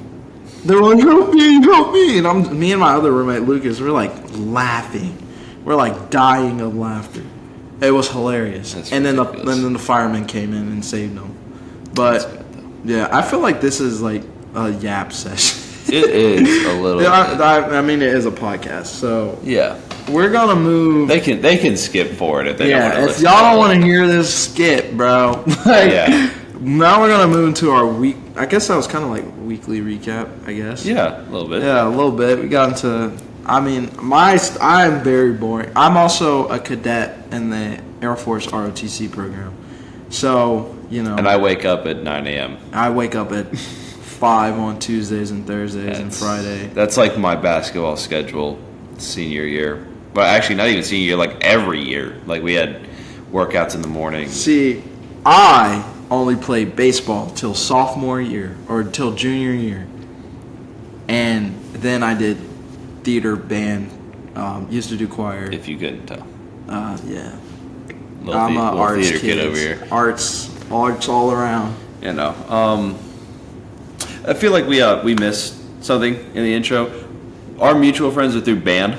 Speaker 1: They were like, "Help me! Help me!" And me and my other roommate, Lucas, we're like laughing. We're like dying of laughter. It was hilarious. And then the firemen came in and saved them. But yeah, I feel like this is like a yap session.
Speaker 2: It is a little.
Speaker 1: I mean, it is a podcast, so
Speaker 2: yeah,
Speaker 1: we're gonna move.
Speaker 2: They can skip forward if they don't want to listen.
Speaker 1: If y'all don't want to hear this, skip, bro.
Speaker 2: Yeah.
Speaker 1: Now we're gonna move into our week. I guess that was kind of like weekly recap. I guess.
Speaker 2: Yeah, a little bit.
Speaker 1: Yeah, a little bit. We got into. I mean, I'm very boring. I'm also a cadet in the Air Force ROTC program. So, you know.
Speaker 2: And I wake up at 9 a.m.
Speaker 1: I wake up at 5 on Tuesdays and Thursdays and Friday.
Speaker 2: That's like my basketball schedule senior year. But actually, not even senior year, like every year. Like we had workouts in the morning.
Speaker 1: See, I only played baseball till sophomore year or till junior year. And then I did theater, band, used to do choir.
Speaker 2: If you couldn't tell.
Speaker 1: Yeah.
Speaker 2: I'm
Speaker 1: a arts
Speaker 2: theater kid over here.
Speaker 1: Arts all around.
Speaker 2: You know, I feel like we missed something in the intro. Our mutual friends are through band.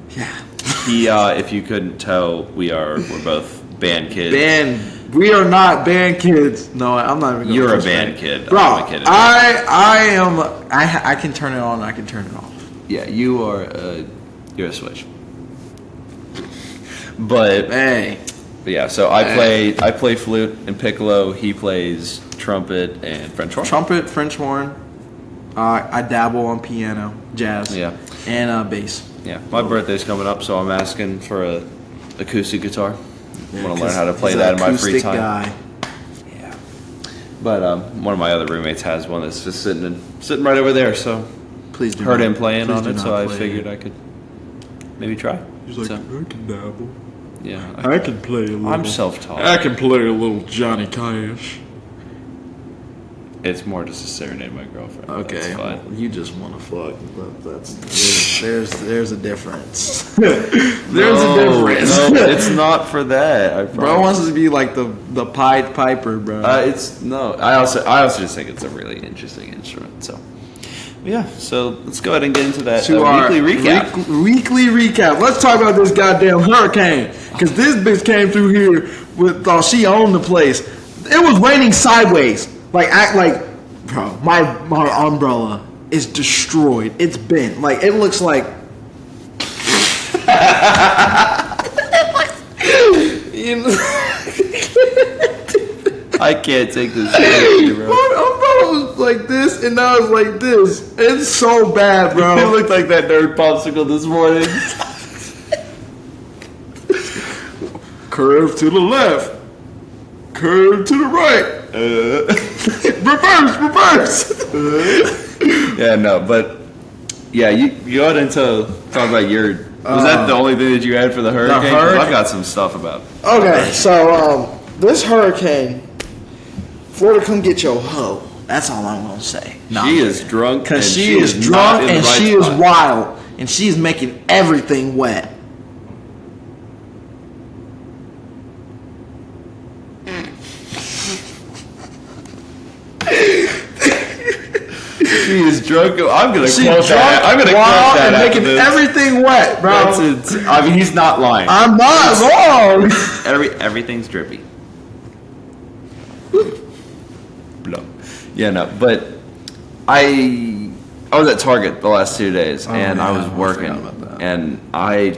Speaker 1: Yeah.
Speaker 2: If you couldn't tell, we're both band kids.
Speaker 1: We are not band kids. No, I'm not even gonna
Speaker 2: You're a band kid.
Speaker 1: Bro,
Speaker 2: I'm a kid.
Speaker 1: I am. I can turn it on. I can turn it off.
Speaker 2: Yeah, you are. You're a switch. But
Speaker 1: Hey.
Speaker 2: yeah, so I play flute and piccolo. He plays trumpet and French horn.
Speaker 1: Trumpet, French horn. I dabble on piano, jazz.
Speaker 2: Yeah.
Speaker 1: And bass.
Speaker 2: Yeah, my birthday's coming up, so I'm asking for a acoustic guitar. I want to learn how to play
Speaker 1: He's
Speaker 2: that
Speaker 1: an
Speaker 2: in my free
Speaker 1: acoustic
Speaker 2: time.
Speaker 1: Guy.
Speaker 2: Yeah, but one of my other roommates has one that's just sitting right over there. So
Speaker 1: Please do
Speaker 2: heard
Speaker 1: not-
Speaker 2: him playing
Speaker 1: please
Speaker 2: on
Speaker 1: do
Speaker 2: it,
Speaker 1: not
Speaker 2: so I
Speaker 1: play
Speaker 2: figured
Speaker 1: it.
Speaker 2: I could maybe try.
Speaker 1: He's like,
Speaker 2: So,
Speaker 1: I can dabble.
Speaker 2: yeah,
Speaker 1: I can play a little.
Speaker 2: I'm self-taught.
Speaker 1: I can play a little Johnny Cash.
Speaker 2: It's more just a serenade my girlfriend.
Speaker 1: Okay,
Speaker 2: That's fine.
Speaker 1: well, you just want to fuck, but there's a difference. There's a difference.
Speaker 2: No, it's not for that. I
Speaker 1: Bro
Speaker 2: promise.
Speaker 1: wants to be like the Pied Piper, bro.
Speaker 2: It's no. I also just think it's a really interesting instrument. So yeah. So let's go ahead and get into that
Speaker 1: to our
Speaker 2: weekly recap.
Speaker 1: Weekly recap. Let's talk about this goddamn hurricane, because this bitch came through here with she owned the place. It was raining sideways. Bro, my umbrella is destroyed. It's bent. Like, it looks like. You know,
Speaker 2: I can't take this seriously, bro.
Speaker 1: my umbrella was like this, and now it's like this. It's so bad,
Speaker 2: It
Speaker 1: bro.
Speaker 2: looked like that nerd popsicle this morning.
Speaker 1: Curve to the left. Curve to the right. Reverse.
Speaker 2: Yeah, no, but yeah, you got into talk about your. Was that the only thing that you had for the hurricane? 'Cause
Speaker 1: hurricane-
Speaker 2: I've got some stuff about.
Speaker 1: Okay, so this hurricane, Florida, come get your hoe. That's all I'm gonna say.
Speaker 2: She is drunk
Speaker 1: because
Speaker 2: and
Speaker 1: she is
Speaker 2: not
Speaker 1: drunk
Speaker 2: in the
Speaker 1: and
Speaker 2: right
Speaker 1: she is
Speaker 2: spot.
Speaker 1: wild, and she is making everything wet.
Speaker 2: She is drunk. I'm gonna
Speaker 1: She's
Speaker 2: quote
Speaker 1: drunk,
Speaker 2: that. I'm gonna quote
Speaker 1: wild,
Speaker 2: that
Speaker 1: and
Speaker 2: after
Speaker 1: making
Speaker 2: this.
Speaker 1: everything wet, bro.
Speaker 2: That's it. I mean, he's not lying.
Speaker 1: I'm not wrong.
Speaker 2: Everything's drippy. Blow. Yeah, no, but I was at Target the last 2 days, and I
Speaker 1: yeah,
Speaker 2: was
Speaker 1: I
Speaker 2: working,
Speaker 1: forgot about that.
Speaker 2: and I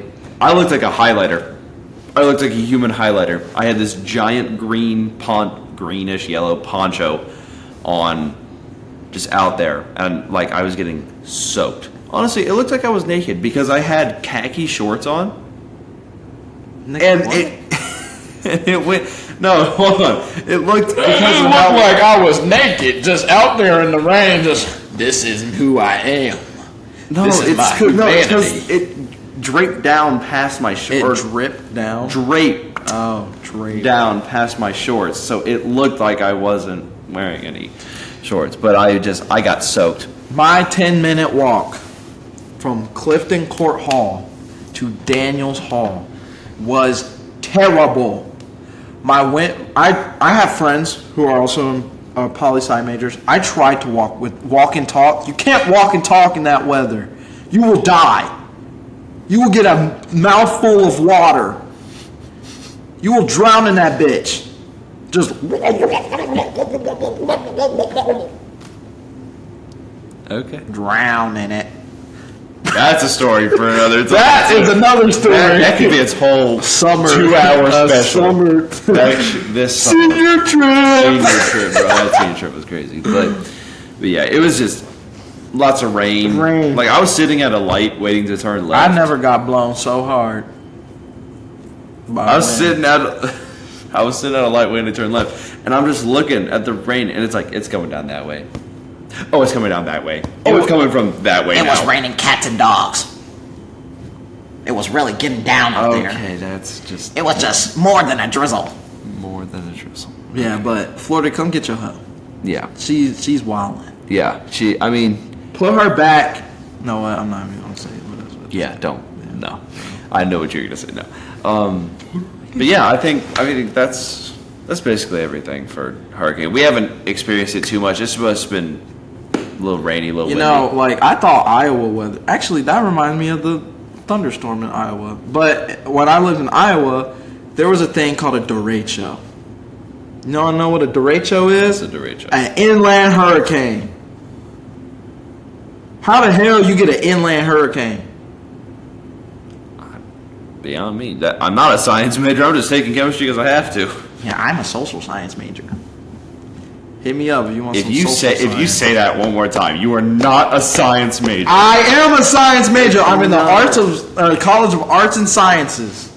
Speaker 2: looked like a highlighter. I looked like a human highlighter. I had this giant greenish yellow poncho on, just out there, and like I was getting soaked. Honestly, it looked like I was naked because I had khaki shorts on, and it went. No, hold on. It looked because of how
Speaker 1: I was naked, just out there in the rain. Just this is who I am.
Speaker 2: no,
Speaker 1: this is my humanity.
Speaker 2: because it draped down past my
Speaker 1: It
Speaker 2: shorts.
Speaker 1: dripped down.
Speaker 2: Draped
Speaker 1: Draped
Speaker 2: down past my shorts, so it looked like I wasn't wearing any shorts. But I got soaked.
Speaker 1: My 10-minute walk from Clifton Court Hall to Daniels Hall was terrible. I have friends who are also poli-sci majors. I tried to walk and talk. You can't walk and talk in that weather. You will die. You will get a mouthful of water. You will drown in that bitch. Just
Speaker 2: Okay,
Speaker 1: drown in it.
Speaker 2: that's a story for another time.
Speaker 1: That is another story.
Speaker 2: That could be its whole
Speaker 1: Summer
Speaker 2: 2-hour special.
Speaker 1: Summer
Speaker 2: This summer.
Speaker 1: senior trip.
Speaker 2: Senior trip, bro. That senior trip was crazy. But yeah, it was just lots of rain. Like I was sitting at a light waiting to turn left.
Speaker 1: I never got blown so hard.
Speaker 2: I was sitting at a light waiting to turn left, and I'm just looking at the rain, and it's like it's going down that way. Oh, it's coming down that way. Oh, it's coming from that way
Speaker 3: It
Speaker 2: now.
Speaker 3: was raining cats and dogs. It was really getting down up there.
Speaker 1: Okay, that's just
Speaker 3: It was just more than a drizzle.
Speaker 2: More than a drizzle.
Speaker 1: yeah. But Florida, come get your hoe.
Speaker 2: Yeah.
Speaker 1: She's wildin'.
Speaker 2: Yeah. I mean,
Speaker 1: Put her back. No, I'm not even gonna say what it is.
Speaker 2: yeah, don't. No. I know what you're going to say. No. But yeah, I think that's basically everything for hurricane. We haven't experienced it too much. It's just been a little rainy, a little
Speaker 1: You
Speaker 2: windy.
Speaker 1: know, like I thought Iowa weather. Actually, that reminds me of the thunderstorm in Iowa. But when I lived in Iowa, there was a thing called a derecho. You know what a derecho is?
Speaker 2: It's a derecho.
Speaker 1: An inland hurricane. How the hell you get an inland hurricane?
Speaker 2: Beyond me. I'm not a science major. I'm just taking chemistry because I have to.
Speaker 3: Yeah, I'm a social science major.
Speaker 1: Hit me up if you want
Speaker 2: If
Speaker 1: some
Speaker 2: you
Speaker 1: social
Speaker 2: say
Speaker 1: science.
Speaker 2: that one more time, you are not a science major.
Speaker 1: I am a science major. I'm in the College of Arts and Sciences.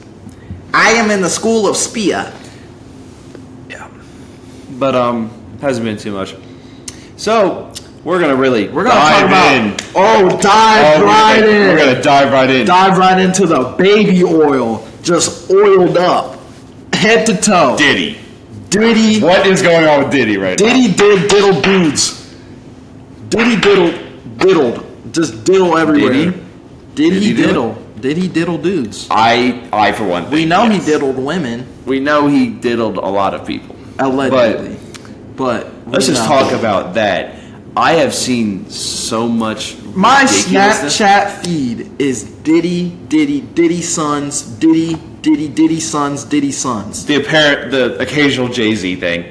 Speaker 3: I am in the school of SPIA.
Speaker 2: Yeah. But hasn't been too much. So we're gonna
Speaker 1: We're gonna
Speaker 2: dive
Speaker 1: talk about.
Speaker 2: in.
Speaker 1: Dive right in.
Speaker 2: We're gonna dive right in.
Speaker 1: Dive right into the baby oil, just oiled up, head to toe.
Speaker 2: Diddy.
Speaker 1: Diddy,
Speaker 2: What is going on with Diddy right
Speaker 1: Diddy diddle dudes. Diddy diddled, just diddle everywhere. Diddy
Speaker 2: Did he do
Speaker 1: diddle, Diddy diddle dudes.
Speaker 2: now? I for one.
Speaker 1: We
Speaker 2: think,
Speaker 1: know
Speaker 2: yes.
Speaker 1: he diddled women,
Speaker 2: We know he diddled a lot of people.
Speaker 1: allegedly. But
Speaker 2: Let's
Speaker 1: we
Speaker 2: just
Speaker 1: know.
Speaker 2: talk about that. I have seen so much.
Speaker 1: My
Speaker 2: ridiculousness.
Speaker 1: Snapchat feed is Diddy sons, Diddy sons, Diddy sons.
Speaker 2: The occasional Jay-Z thing,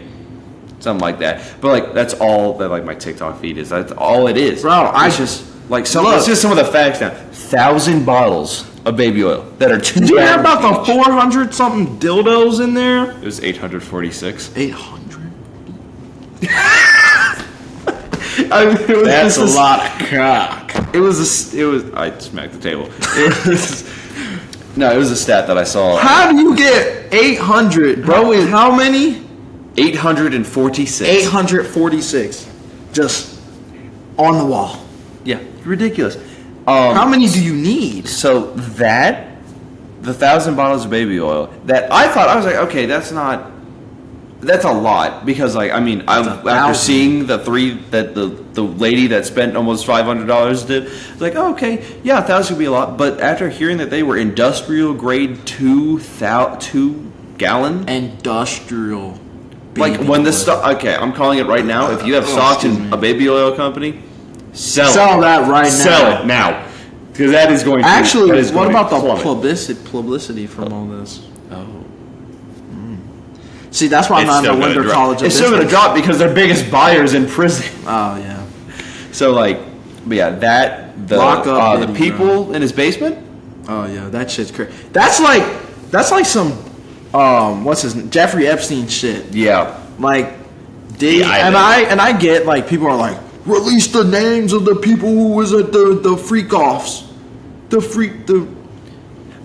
Speaker 2: something like that. But like that's all that like my TikTok feed is. That's all it is.
Speaker 1: Bro,
Speaker 2: it's just like let's just some of the facts now. 1,000 bottles of baby oil that are $2.
Speaker 1: Did you hear about the 400 something dildos in there?
Speaker 2: It was 846.
Speaker 1: 800.
Speaker 2: I mean, it was
Speaker 1: That's
Speaker 2: just
Speaker 1: a lot of cock.
Speaker 2: It was. I smacked the table. No, it was a stat that I saw.
Speaker 1: How do you get 800, bro? How many?
Speaker 2: 846.
Speaker 1: 846. Just on the wall.
Speaker 2: Yeah, ridiculous.
Speaker 1: How many do you need?
Speaker 2: So the 1,000 bottles of baby oil that I thought I was like, okay, that's a lot because like I mean after seeing the three that the lady that spent almost $500 did, it's like oh, okay, yeah, 1,000 would be a lot. But after hearing that they were industrial grade 2 gallon,
Speaker 1: Industrial.
Speaker 2: like
Speaker 1: baby
Speaker 2: when the
Speaker 1: oil.
Speaker 2: stock. Okay, I'm calling it right now. If you have stocks
Speaker 1: excuse
Speaker 2: in
Speaker 1: me.
Speaker 2: a baby oil company, sell
Speaker 1: that right now.
Speaker 2: Sell it now because that is going.
Speaker 1: Actually,
Speaker 2: that is
Speaker 1: what
Speaker 2: going
Speaker 1: about
Speaker 2: to
Speaker 1: the
Speaker 2: plummet.
Speaker 1: publicity from all this?
Speaker 2: Oh.
Speaker 1: See, that's why I'm not in the Winter College of
Speaker 2: It's still going to
Speaker 1: Business.
Speaker 2: drop because their biggest buyer's in prison.
Speaker 1: Oh, yeah.
Speaker 2: So like, but yeah,
Speaker 1: Lock up
Speaker 2: the
Speaker 1: Diddy,
Speaker 2: people in his basement.
Speaker 1: Oh, yeah, that shit's crazy. That's like some, what's his name? Jeffrey Epstein shit.
Speaker 2: Yeah,
Speaker 1: Like, Diddy,
Speaker 2: Yeah,
Speaker 1: and I get, like, people are like, release the names of the people who was at the freak-offs.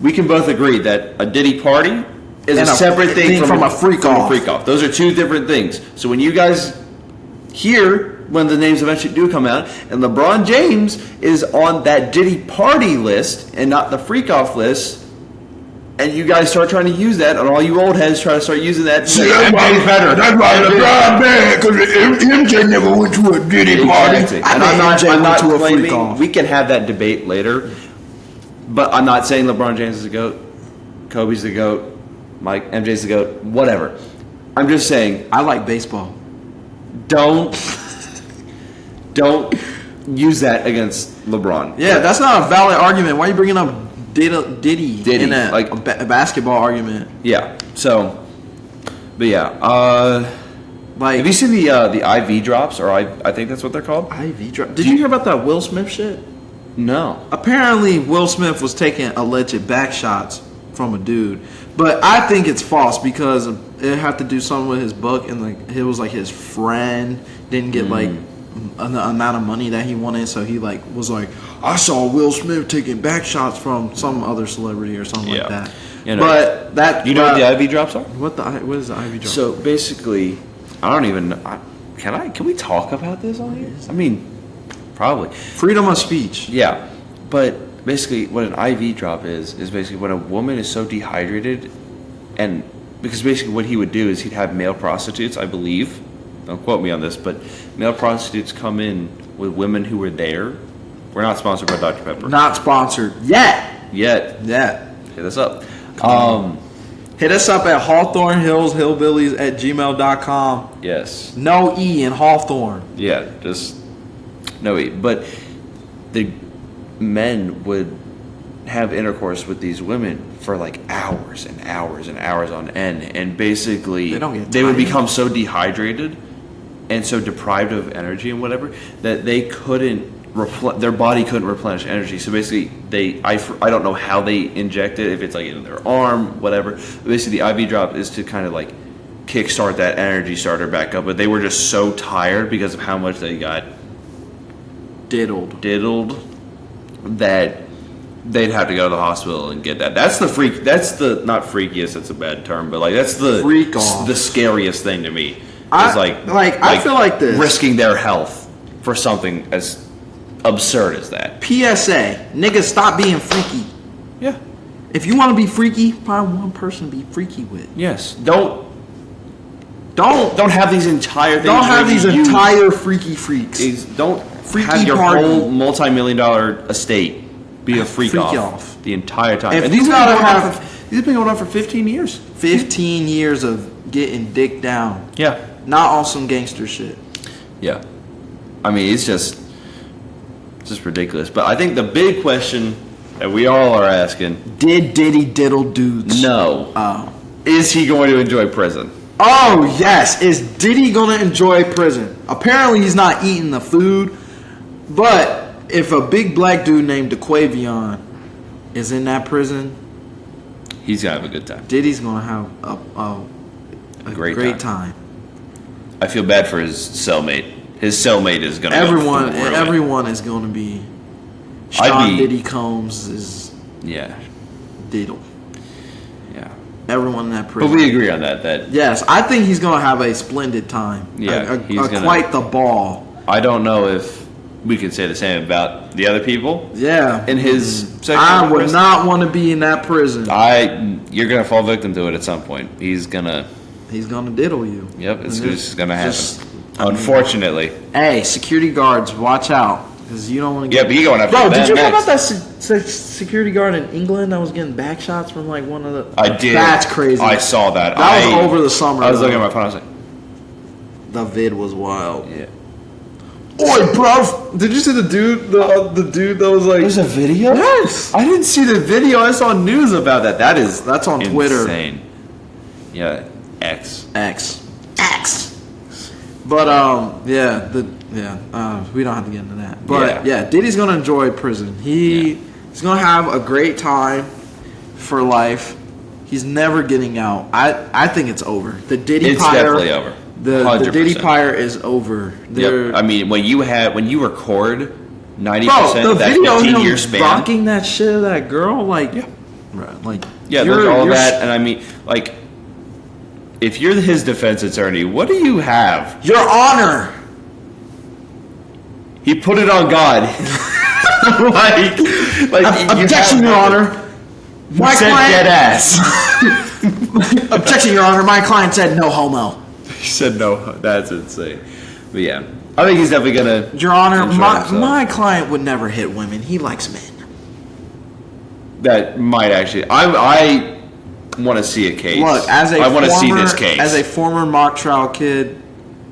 Speaker 2: we can both agree that a Diddy party is
Speaker 1: And
Speaker 2: a
Speaker 1: a
Speaker 2: separate thing
Speaker 1: from a freak-off.
Speaker 2: Those are two different things. So when you guys hear when the names eventually do come out, and LeBron James is on that Diddy party list and not the freak off list, and you guys start trying to use that, and all you old heads try to start using that.
Speaker 1: That's why LeBron bad, because MJ never went to a Diddy party.
Speaker 2: Exactly.
Speaker 1: I
Speaker 2: And
Speaker 1: bet
Speaker 2: I'm not
Speaker 1: MJ went to a
Speaker 2: claiming
Speaker 1: freak-off.
Speaker 2: we can have that debate later, but I'm not saying LeBron James is the GOAT, Kobe's the GOAT, MJ's the GOAT, whatever. I'm just saying,
Speaker 1: I like baseball.
Speaker 2: don't use that against LeBron.
Speaker 1: Yeah, that's not a valid argument. Why are you bringing up Diddy in a,
Speaker 2: like-
Speaker 1: a basketball argument?
Speaker 2: Yeah. So, but yeah.
Speaker 1: Like,
Speaker 2: Have you seen the IV drops, or I think that's what they're called?
Speaker 1: IV drop. Did you hear about that Will Smith shit?
Speaker 2: No.
Speaker 1: Apparently, Will Smith was taking alleged back shots from a dude, but I think it's false because it had to do something with his book, and like it was like his friend didn't get like the amount of money that he wanted, so he like was like, I saw Will Smith taking back shots from some other celebrity or something like that.
Speaker 2: You know,
Speaker 1: But that
Speaker 2: you know what the IV drops are?
Speaker 1: what is the IV drop?
Speaker 2: So basically, I don't even. Can we talk about this on here? I mean, probably.
Speaker 1: Freedom of speech.
Speaker 2: Yeah, but basically, what an IV drop is basically when a woman is so dehydrated, and because basically what he would do is he'd have male prostitutes, I believe. Don't quote me on this, but male prostitutes come in with women who were there. We're not sponsored by Dr. Pepper.
Speaker 1: Not sponsored yet.
Speaker 2: Yet.
Speaker 1: Yet.
Speaker 2: Hit us up.
Speaker 1: Hit us up at hawthornehillshillbillies@gmail.com.
Speaker 2: Yes.
Speaker 1: No E in Hawthorne.
Speaker 2: Yeah, just no E. But the men would have intercourse with these women for like hours and hours and hours on end, and basically they would become so dehydrated and so deprived of energy and whatever that they couldn't their body couldn't replenish energy. So basically I don't know how they inject it, if it's like in their arm, whatever. But basically the IV drop is to kind of like kickstart that energy starter back up, but they were just so tired because of how much they got
Speaker 1: diddled
Speaker 2: that they'd have to go to the hospital and get that. That's the freak. That's the not freakiest. That's a bad term, but like that's the
Speaker 1: freak off.
Speaker 2: The scariest thing to me is
Speaker 1: I feel like this
Speaker 2: risking their health for something as absurd as that.
Speaker 1: PSA, niggas, stop being freaky.
Speaker 2: Yeah.
Speaker 1: If you want to be freaky, find one person to be freaky with.
Speaker 2: Yes. Don't have these entire things.
Speaker 1: Don't have these entire freaky freaks.
Speaker 2: Don't
Speaker 1: freaky
Speaker 2: have your
Speaker 1: party.
Speaker 2: whole multi-million-dollar estate be a freak off the entire time.
Speaker 1: If
Speaker 2: and these have been going on for 15 years.
Speaker 1: 15 years of getting dick down.
Speaker 2: Yeah.
Speaker 1: Not on some gangster shit.
Speaker 2: Yeah. I mean, it's just ridiculous. But I think the big question that we all are asking:
Speaker 1: did Diddy diddle dudes?
Speaker 2: No.
Speaker 1: Oh.
Speaker 2: Is he going to enjoy prison?
Speaker 1: Oh yes. Is Diddy gonna enjoy prison? Apparently, he's not eating the food, but. If a big black dude named DeQuavion is in that prison,
Speaker 2: he's gonna have a good time.
Speaker 1: Diddy's gonna have a great time.
Speaker 2: I feel bad for his cellmate. His cellmate is gonna.
Speaker 1: Everyone is gonna be. Sean Diddy Combs is.
Speaker 2: Yeah.
Speaker 1: Diddle.
Speaker 2: Yeah.
Speaker 1: Everyone in that prison.
Speaker 2: But we agree on that. That
Speaker 1: yes, I think he's gonna have a splendid time.
Speaker 2: Yeah,
Speaker 1: quite the ball.
Speaker 2: I don't know if we could say the same about the other people.
Speaker 1: Yeah.
Speaker 2: In his section.
Speaker 1: I would not want to be in that prison.
Speaker 2: You're gonna fall victim to it at some point. He's gonna
Speaker 1: diddle you.
Speaker 2: Yep, it's just gonna happen. Unfortunately.
Speaker 1: Hey, security guards, watch out. Because you don't want to get...
Speaker 2: Yeah, but you going after
Speaker 1: Bro, did you hear about that security guard in England that was getting back shots from like one of the...
Speaker 2: I did.
Speaker 1: That's crazy.
Speaker 2: I saw that.
Speaker 1: That was over the summer.
Speaker 2: I was looking at my phone, I was like...
Speaker 1: The vid was wild.
Speaker 2: Yeah.
Speaker 1: Oi, bruv! Did you see the dude that was like...
Speaker 2: There's a video?
Speaker 1: Yes!
Speaker 2: I didn't see the video. I saw news about that. That's
Speaker 1: on Twitter.
Speaker 2: Insane. Yeah. X.
Speaker 1: But, we don't have to get into that. But, yeah Diddy's going to enjoy prison. He's going to have a great time for life. He's never getting out. I think it's over. The Diddy
Speaker 2: It's
Speaker 1: Pyre...
Speaker 2: definitely over.
Speaker 1: The Diddy Pyre is over.
Speaker 2: Yep. I mean, when you record 90%
Speaker 1: the
Speaker 2: that
Speaker 1: video
Speaker 2: 15-year span,
Speaker 1: rocking that shit of that girl, like,
Speaker 2: yeah,
Speaker 1: right, like,
Speaker 2: look all that, and I mean, like, if you're his defense attorney, what do you have?
Speaker 1: Your Honor.
Speaker 2: He put it on God. like
Speaker 1: objection, Your Honor.
Speaker 2: My client dead ass.
Speaker 1: Objection, Your Honor. My client said no homo.
Speaker 2: He said no. That's insane. But yeah, I think he's definitely gonna.
Speaker 1: Your Honor, my client would never hit women. He likes men.
Speaker 2: That might actually. I want to see a case.
Speaker 1: Look, I want to see this case. As a former mock trial kid,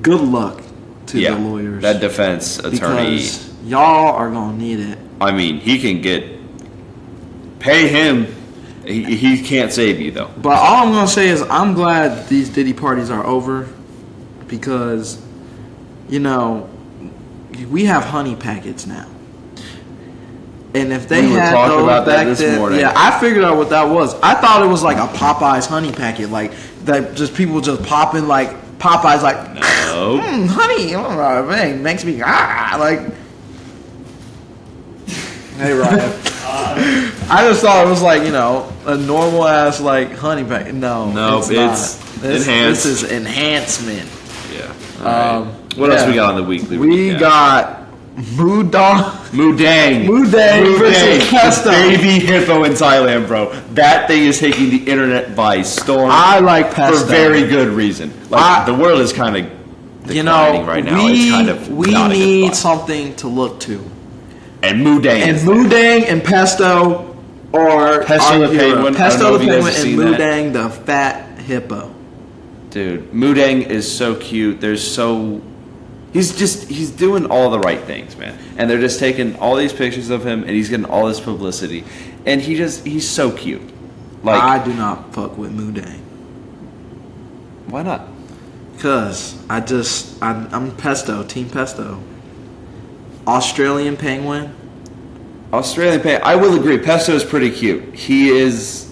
Speaker 1: good luck to the lawyers.
Speaker 2: That defense attorney.
Speaker 1: Because y'all are gonna need it.
Speaker 2: I mean, he can pay him. He can't save you though.
Speaker 1: But all I'm gonna say is I'm glad these Diddy parties are over, because, we have honey packets now. And if they had those
Speaker 2: about
Speaker 1: back
Speaker 2: that this
Speaker 1: then,
Speaker 2: morning.
Speaker 1: yeah, I figured out what that was. I thought it was like a Popeyes honey packet, like that. Just people just popping like Popeyes, like
Speaker 2: no
Speaker 1: honey, man, makes me like. Hey Ryan, I just thought it was like a normal ass like honey packet. No,
Speaker 2: it's
Speaker 1: enhanced.
Speaker 2: This
Speaker 1: is enhancement.
Speaker 2: Yeah. What else we got on the weekly?
Speaker 1: We
Speaker 2: recap?
Speaker 1: got Moodang.
Speaker 2: Moodang
Speaker 1: versus Pesto.
Speaker 2: Baby hippo in Thailand, bro. That thing is taking the internet by storm.
Speaker 1: I like Pesto.
Speaker 2: For very good reason. Like, the world is kind of declining right now. It's kind of
Speaker 1: we
Speaker 2: not a good
Speaker 1: need
Speaker 2: spot.
Speaker 1: something to look to.
Speaker 2: And Moodang.
Speaker 1: And Moodang and Pesto are
Speaker 2: Pesto the penguin.
Speaker 1: Pesto the penguin and
Speaker 2: seen
Speaker 1: Moodang the fat hippo.
Speaker 2: Dude, Moodang is so cute. He's doing all the right things, man. And they're just taking all these pictures of him, and he's getting all this publicity. And he's so cute. Like,
Speaker 1: I do not fuck with Moodang.
Speaker 2: Why not?
Speaker 1: Cause I'm Pesto, Team Pesto. Australian penguin.
Speaker 2: Australian penguin. I will agree. Pesto is pretty cute. He is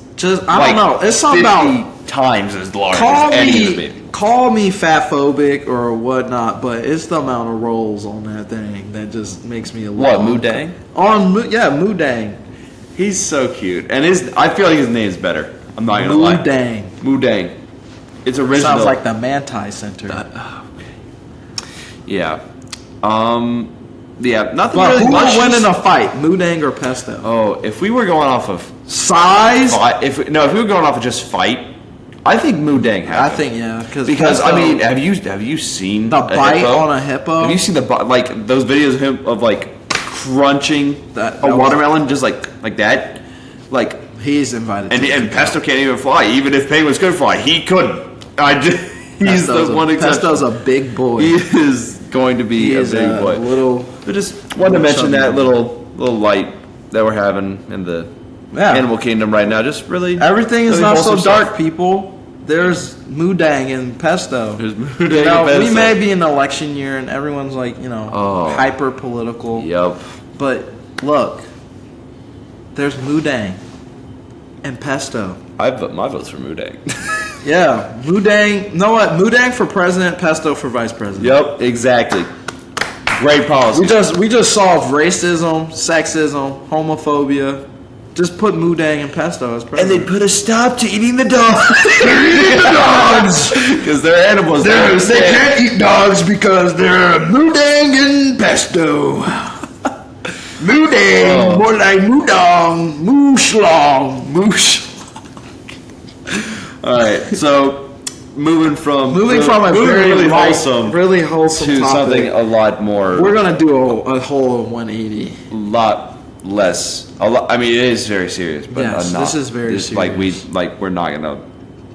Speaker 1: I don't know. It's something
Speaker 2: 50
Speaker 1: about
Speaker 2: times as large as any of them.
Speaker 1: call me fat phobic or whatnot, but it's the amount of rolls on that thing that just makes me a little.
Speaker 2: What, Moodang?
Speaker 1: Moodang.
Speaker 2: He's so cute, and I feel like his name's better. I'm not gonna lie. Moodang. It's original.
Speaker 1: Sounds like the Manti Center.
Speaker 2: Yeah. Yeah. Nothing
Speaker 1: But
Speaker 2: really
Speaker 1: who
Speaker 2: much.
Speaker 1: will win in a fight, Moodang or Pesto?
Speaker 2: Oh, if we were going off of
Speaker 1: Size?
Speaker 2: if we were going off of just fight, I think Moodang has.
Speaker 1: I think
Speaker 2: because
Speaker 1: Pesto,
Speaker 2: I mean, have you seen
Speaker 1: the
Speaker 2: a
Speaker 1: bite
Speaker 2: hippo?
Speaker 1: on a hippo?
Speaker 2: Have you seen like those videos of him of like crunching
Speaker 1: That
Speaker 2: a
Speaker 1: was-
Speaker 2: watermelon just like that? Like,
Speaker 1: He's invited.
Speaker 2: and Pesto can't even fly. Even if penguins could fly, he couldn't. He's the one exception.
Speaker 1: Pesto's a big boy.
Speaker 2: He is going to be
Speaker 1: He
Speaker 2: a
Speaker 1: is
Speaker 2: big
Speaker 1: a
Speaker 2: boy.
Speaker 1: little.
Speaker 2: I just wanted to mention
Speaker 1: chubby
Speaker 2: that
Speaker 1: boy.
Speaker 2: little light that we're having in the
Speaker 1: Yeah.
Speaker 2: animal kingdom right now. Just really
Speaker 1: Everything is
Speaker 2: really
Speaker 1: not so
Speaker 2: wholesome
Speaker 1: dark,
Speaker 2: stuff.
Speaker 1: people. There's Moodang and Pesto.
Speaker 2: There's Moodang
Speaker 1: You know,
Speaker 2: and
Speaker 1: we
Speaker 2: Pesto.
Speaker 1: may be in an election year and everyone's like, hyper political.
Speaker 2: Yep.
Speaker 1: But look, there's Moodang and Pesto.
Speaker 2: My vote's for Moodang.
Speaker 1: Yeah, Moodang. You know what? Moodang for president, Pesto for vice president.
Speaker 2: Yep, exactly. Great policy.
Speaker 1: We just solved racism, sexism, homophobia. Just put Moodang and Pesto as
Speaker 2: and
Speaker 1: president.
Speaker 2: they put a stop to eating the dogs. Eating the dogs because they're animals.
Speaker 1: They can't eat dogs because they're Moodang and Pesto. Moodang, more like Moodong, Mooshlong.
Speaker 2: All right, so moving from
Speaker 1: a very
Speaker 2: really
Speaker 1: light,
Speaker 2: wholesome
Speaker 1: really wholesome
Speaker 2: to
Speaker 1: topic.
Speaker 2: something a lot more.
Speaker 1: We're gonna do a whole 180.
Speaker 2: lot less. I mean, it is very serious, but
Speaker 1: Yes,
Speaker 2: not,
Speaker 1: this is very serious.
Speaker 2: We're not gonna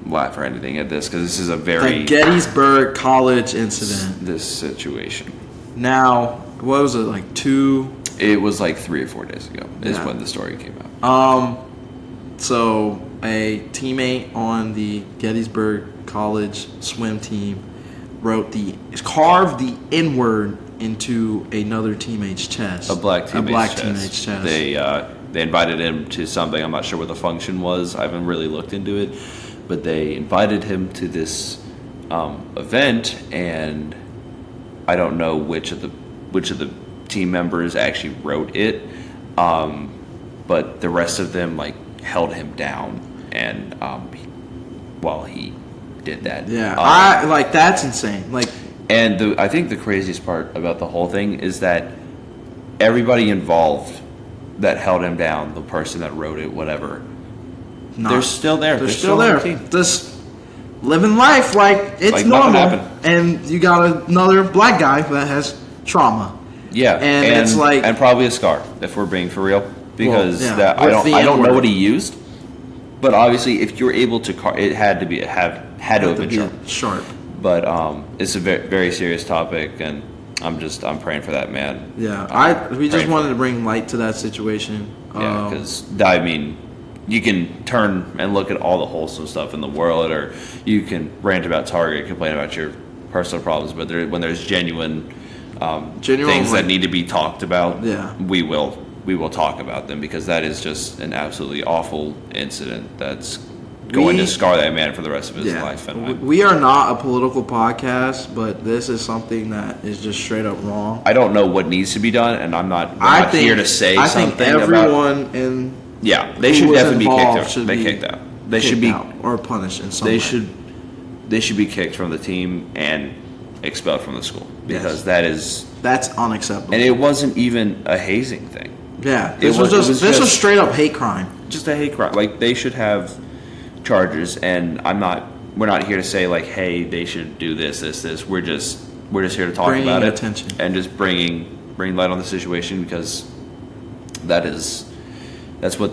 Speaker 2: laugh or anything at this because this is a very
Speaker 1: The Gettysburg College incident.
Speaker 2: this situation.
Speaker 1: Now, what was it like 2?
Speaker 2: It was like 3 or 4 days ago is
Speaker 1: Yeah.
Speaker 2: when the story came out.
Speaker 1: So a teammate on the Gettysburg College swim team carved the N word into another teammate's chest.
Speaker 2: A black teammate's
Speaker 1: chest.
Speaker 2: They invited him to something. I'm not sure what the function was. I haven't really looked into it, but they invited him to this event, and I don't know which of the team members actually wrote it, but the rest of them like held him down, and while he did that,
Speaker 1: Yeah, that's insane. Like,
Speaker 2: and I think the craziest part about the whole thing is that everybody involved that held him down, the person that wrote it, whatever, they're still there.
Speaker 1: They're still
Speaker 2: on the
Speaker 1: there.
Speaker 2: team.
Speaker 1: Just living life like it's
Speaker 2: Like nothing
Speaker 1: normal.
Speaker 2: happened.
Speaker 1: And you got another black guy that has trauma.
Speaker 2: Yeah,
Speaker 1: And it's like-
Speaker 2: and probably a scar, if we're being for real, because
Speaker 1: yeah,
Speaker 2: that
Speaker 1: with
Speaker 2: I
Speaker 1: the
Speaker 2: don't know
Speaker 1: N-word.
Speaker 2: what he used, but obviously if you're able to it had to have been sharp.
Speaker 1: Sharp.
Speaker 2: But it's a very, very serious topic, and I'm praying for that man.
Speaker 1: Yeah, we just
Speaker 2: praying for
Speaker 1: wanted to bring light to that situation.
Speaker 2: Yeah, because I mean, you can turn and look at all the wholesome stuff in the world, or you can rant about Target, complain about your personal problems, but when there's genuine things that need to be talked about,
Speaker 1: Yeah.
Speaker 2: we will talk about them, because that is just an absolutely awful incident that's going to scar that man for the rest of his life. And
Speaker 1: We are not a political podcast, but this is something that is just straight up wrong.
Speaker 2: I don't know what needs to be done, and I'm not here to say
Speaker 1: I
Speaker 2: something
Speaker 1: think everyone in
Speaker 2: they
Speaker 1: who
Speaker 2: should
Speaker 1: was
Speaker 2: definitely be
Speaker 1: involved
Speaker 2: kicked out.
Speaker 1: should
Speaker 2: They
Speaker 1: be
Speaker 2: kicked out. They
Speaker 1: kicked
Speaker 2: should be
Speaker 1: out or punished in some
Speaker 2: they
Speaker 1: way.
Speaker 2: should be kicked from the team, and expelled from the school because that's
Speaker 1: unacceptable.
Speaker 2: And it wasn't even a hazing thing.
Speaker 1: Yeah, this was straight up hate crime.
Speaker 2: Just a hate crime. Like, they should have charges, and we're not here to say like, hey, they should do this. We're just here to talk about it and just bring light on the situation, because that's what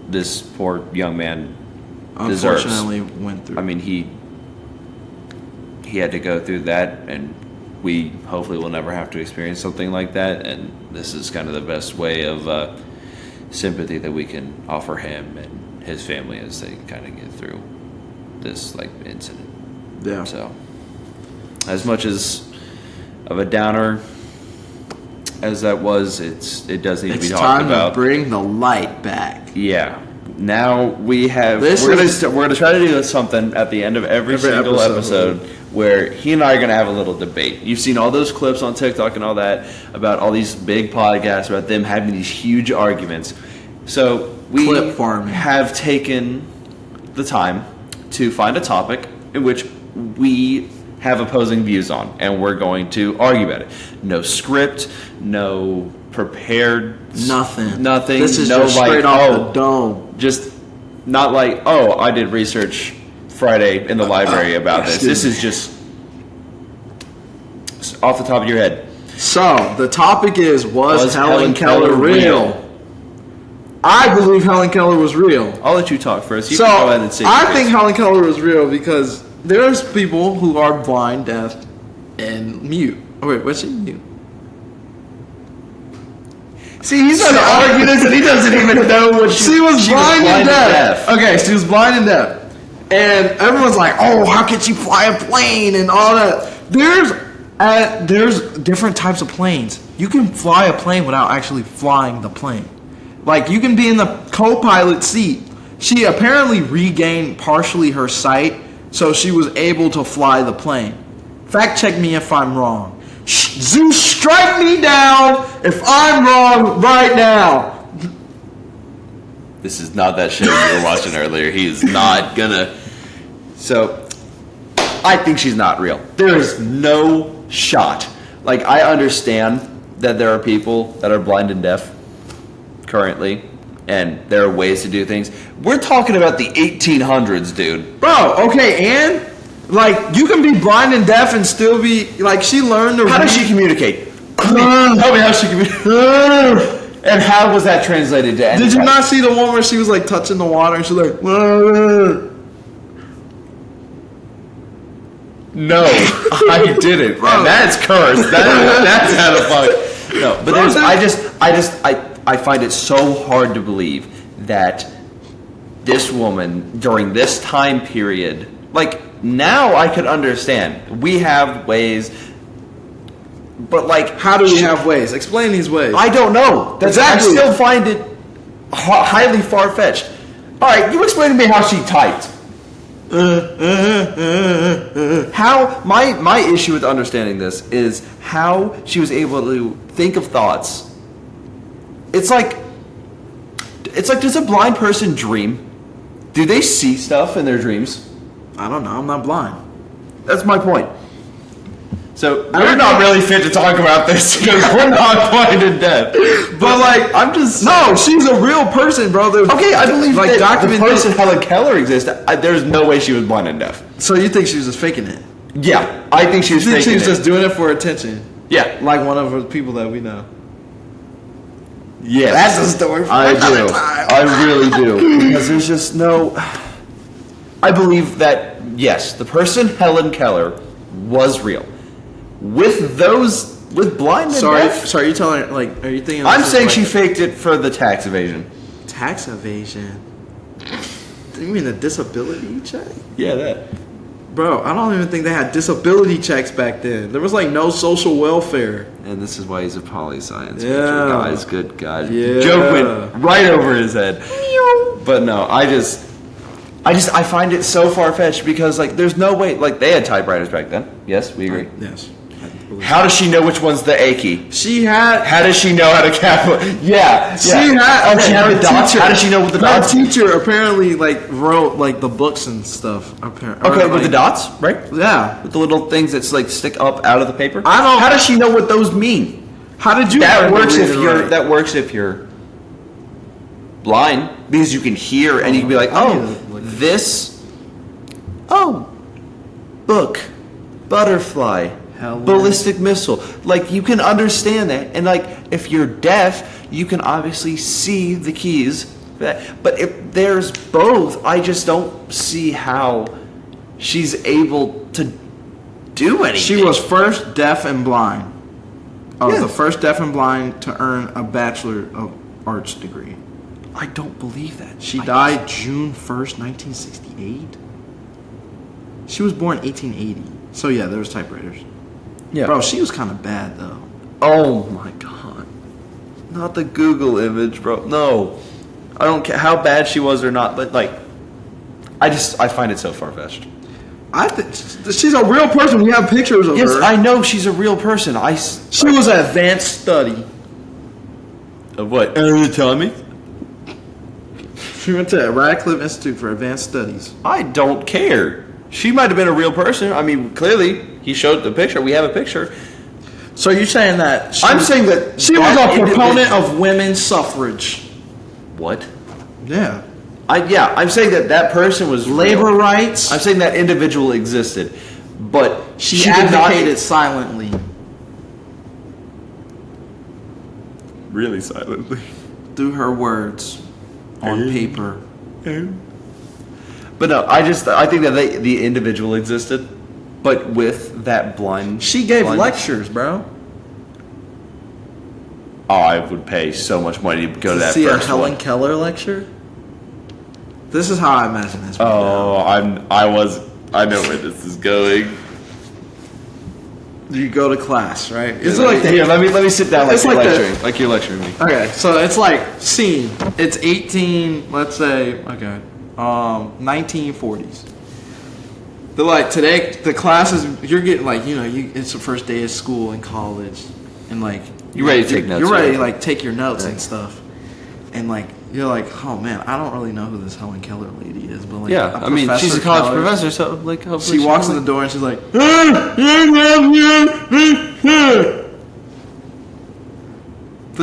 Speaker 2: this poor young man deserves.
Speaker 1: Unfortunately went through.
Speaker 2: I mean, he had to go through that, and we hopefully will never have to experience something like that, and this is kind of the best way of sympathy that we can offer him and his family as they kind of get through this like incident.
Speaker 1: Yeah.
Speaker 2: So, as much as of a downer as that was, it does need to be talked about.
Speaker 1: It's time to bring the light back.
Speaker 2: Yeah. Now we have. We're gonna try to do something at the end of every single episode where he and I are gonna have a little debate. You've seen all those clips on TikTok and all that about all these big podcasts about them having these huge arguments. So we have taken the time to find a topic in which we have opposing views on, and we're going to argue about it. No script, no prepared,
Speaker 1: nothing.
Speaker 2: This is just straight off the dome. Just not like, I did research Friday in the library about this. This is just off the top of your head.
Speaker 1: So the topic is: Was Helen Keller real? I believe Helen Keller was real.
Speaker 2: I'll let you talk first. You can go ahead and say.
Speaker 1: I think Helen Keller was real because there's people who are blind, deaf, and mute. Oh, wait, what's she mute?
Speaker 2: See, he's trying to argue this and he doesn't even know what
Speaker 1: she was blind and deaf. Okay, she was blind and deaf. And everyone's like, oh, how can she fly a plane and all that? There's different types of planes. You can fly a plane without actually flying the plane. Like, you can be in the co-pilot seat. She apparently regained partially her sight, so she was able to fly the plane. Fact check me if I'm wrong. Zeus, strike me down if I'm wrong right now.
Speaker 2: This is not that show you were watching earlier. He is not gonna. So, I think she's not real. There is no shot. Like, I understand that there are people that are blind and deaf currently, and there are ways to do things. We're talking about the 1800s, dude.
Speaker 1: Bro, okay, and like, you can be blind and deaf and still be like, she learned to
Speaker 2: read. How does she communicate? Tell me how she communicates. And how was that translated to anything?
Speaker 1: Did you not see the one where she was like touching the water and she's like,
Speaker 2: no, I didn't. Bro. And that's cursed. That's how the fuck. No, but there's. I find it so hard to believe that this woman during this time period, like, now I could understand. We have ways, but like,
Speaker 1: how do we have ways? Explain these ways.
Speaker 2: I don't know. Exactly. I still find it highly far-fetched. All right, you explain to me how she typed. How my issue with understanding this is how she was able to think of thoughts. It's like, does a blind person dream? Do they see stuff in their dreams?
Speaker 1: I don't know. I'm not blind.
Speaker 2: That's my point. So we're not really fit to talk about this because we're not blind and deaf.
Speaker 1: But like, I'm just no. She's a real person, bro.
Speaker 2: Okay, I believe like that the person Helen Keller exists. There's no way she was blind and deaf.
Speaker 1: So you think she was just faking it?
Speaker 2: Yeah, I think she was.
Speaker 1: You think she was just doing it for attention?
Speaker 2: Yeah,
Speaker 1: like one of the people that we know.
Speaker 2: Yes,
Speaker 1: that's a story for another time.
Speaker 2: I really do, because there's just no. I believe that yes, the person Helen Keller was real. With blind and deaf.
Speaker 1: So are you telling, like, are you thinking?
Speaker 2: I'm saying she faked it for the tax evasion.
Speaker 1: Tax evasion? You mean the disability check?
Speaker 2: Yeah, that.
Speaker 1: Bro, I don't even think they had disability checks back then. There was like no social welfare.
Speaker 2: And this is why he's a poli-science major, guys. Good God.
Speaker 1: Yeah.
Speaker 2: Joke went right over his head. But no, I find it so far-fetched because, like, there's no way. Like, they had typewriters back then. Yes, we agree.
Speaker 1: Yes. believe
Speaker 2: How does she know which one's the A key?
Speaker 1: She had.
Speaker 2: How does she know how to capitalize? Yeah.
Speaker 1: She had.
Speaker 2: Oh, she had the dots. How does she know what the dots?
Speaker 1: That teacher apparently wrote the books and stuff. Apparently.
Speaker 2: Okay, with the dots, right?
Speaker 1: Yeah.
Speaker 2: With the little things that stick up out of the paper.
Speaker 1: I don't.
Speaker 2: How does she know what those mean?
Speaker 1: How did you?
Speaker 2: That
Speaker 1: learn
Speaker 2: works
Speaker 1: to read
Speaker 2: if
Speaker 1: and
Speaker 2: you're.
Speaker 1: write?
Speaker 2: That works if you're blind, because you can hear and you can be like, this. Oh, book, butterfly,
Speaker 1: Helen.
Speaker 2: ballistic missile. Like, you can understand that, and if you're deaf, you can obviously see the keys. But if there's both, I just don't see how she's able to do anything.
Speaker 1: She was first deaf and blind.
Speaker 2: Yeah.
Speaker 1: The first deaf and blind to earn a Bachelor of Arts degree.
Speaker 2: I don't believe that.
Speaker 1: She died June 1st, 1968. She was born 1880. So yeah, there was typewriters.
Speaker 2: Yeah.
Speaker 1: Bro, she was kind of bad though.
Speaker 2: Oh my god. Not the Google image, bro. No. I don't care how bad she was or not, but I find it so far-fetched.
Speaker 1: I think she's a real person. We have pictures of
Speaker 2: Yes,
Speaker 1: her.
Speaker 2: I know she's a real person.
Speaker 1: She was an advanced study.
Speaker 2: Of what? Anatomy?
Speaker 1: She went to Radcliffe Institute for Advanced Studies.
Speaker 2: I don't care. She might have been a real person. I mean, clearly, he showed the picture. We have a picture.
Speaker 1: So you're saying that?
Speaker 2: I'm saying that
Speaker 1: she was a proponent of women's suffrage.
Speaker 2: What?
Speaker 1: Yeah.
Speaker 2: I'm saying that person was
Speaker 1: Labor
Speaker 2: real.
Speaker 1: rights.
Speaker 2: I'm saying that individual existed, but
Speaker 1: She
Speaker 2: did not-
Speaker 1: advocated silently.
Speaker 2: really silently.
Speaker 1: Through her words on paper.
Speaker 2: But no, I think that the individual existed, but with that blind.
Speaker 1: She gave
Speaker 2: blind-
Speaker 1: lectures, bro.
Speaker 2: Oh, I would pay so much money to go to that
Speaker 1: See a
Speaker 2: first
Speaker 1: Helen
Speaker 2: one.
Speaker 1: Keller lecture? This is how I imagine this.
Speaker 2: Oh, I know where this is going.
Speaker 1: You go to class, right? It's
Speaker 2: Let me sit down
Speaker 1: It's
Speaker 2: you're
Speaker 1: like
Speaker 2: lecturing, like you're lecturing me.
Speaker 1: Okay, so it's like scene. It's 1940s. They're like today the classes you're getting it's the first day of school in college, and
Speaker 2: You're ready to take notes.
Speaker 1: You're ready
Speaker 2: right?
Speaker 1: to take your notes and stuff, and you're like, oh man, I don't really know who this Helen Keller lady is, but
Speaker 2: Yeah, I mean, she's a college professor, so hopefully
Speaker 1: She walks in the door and she's like,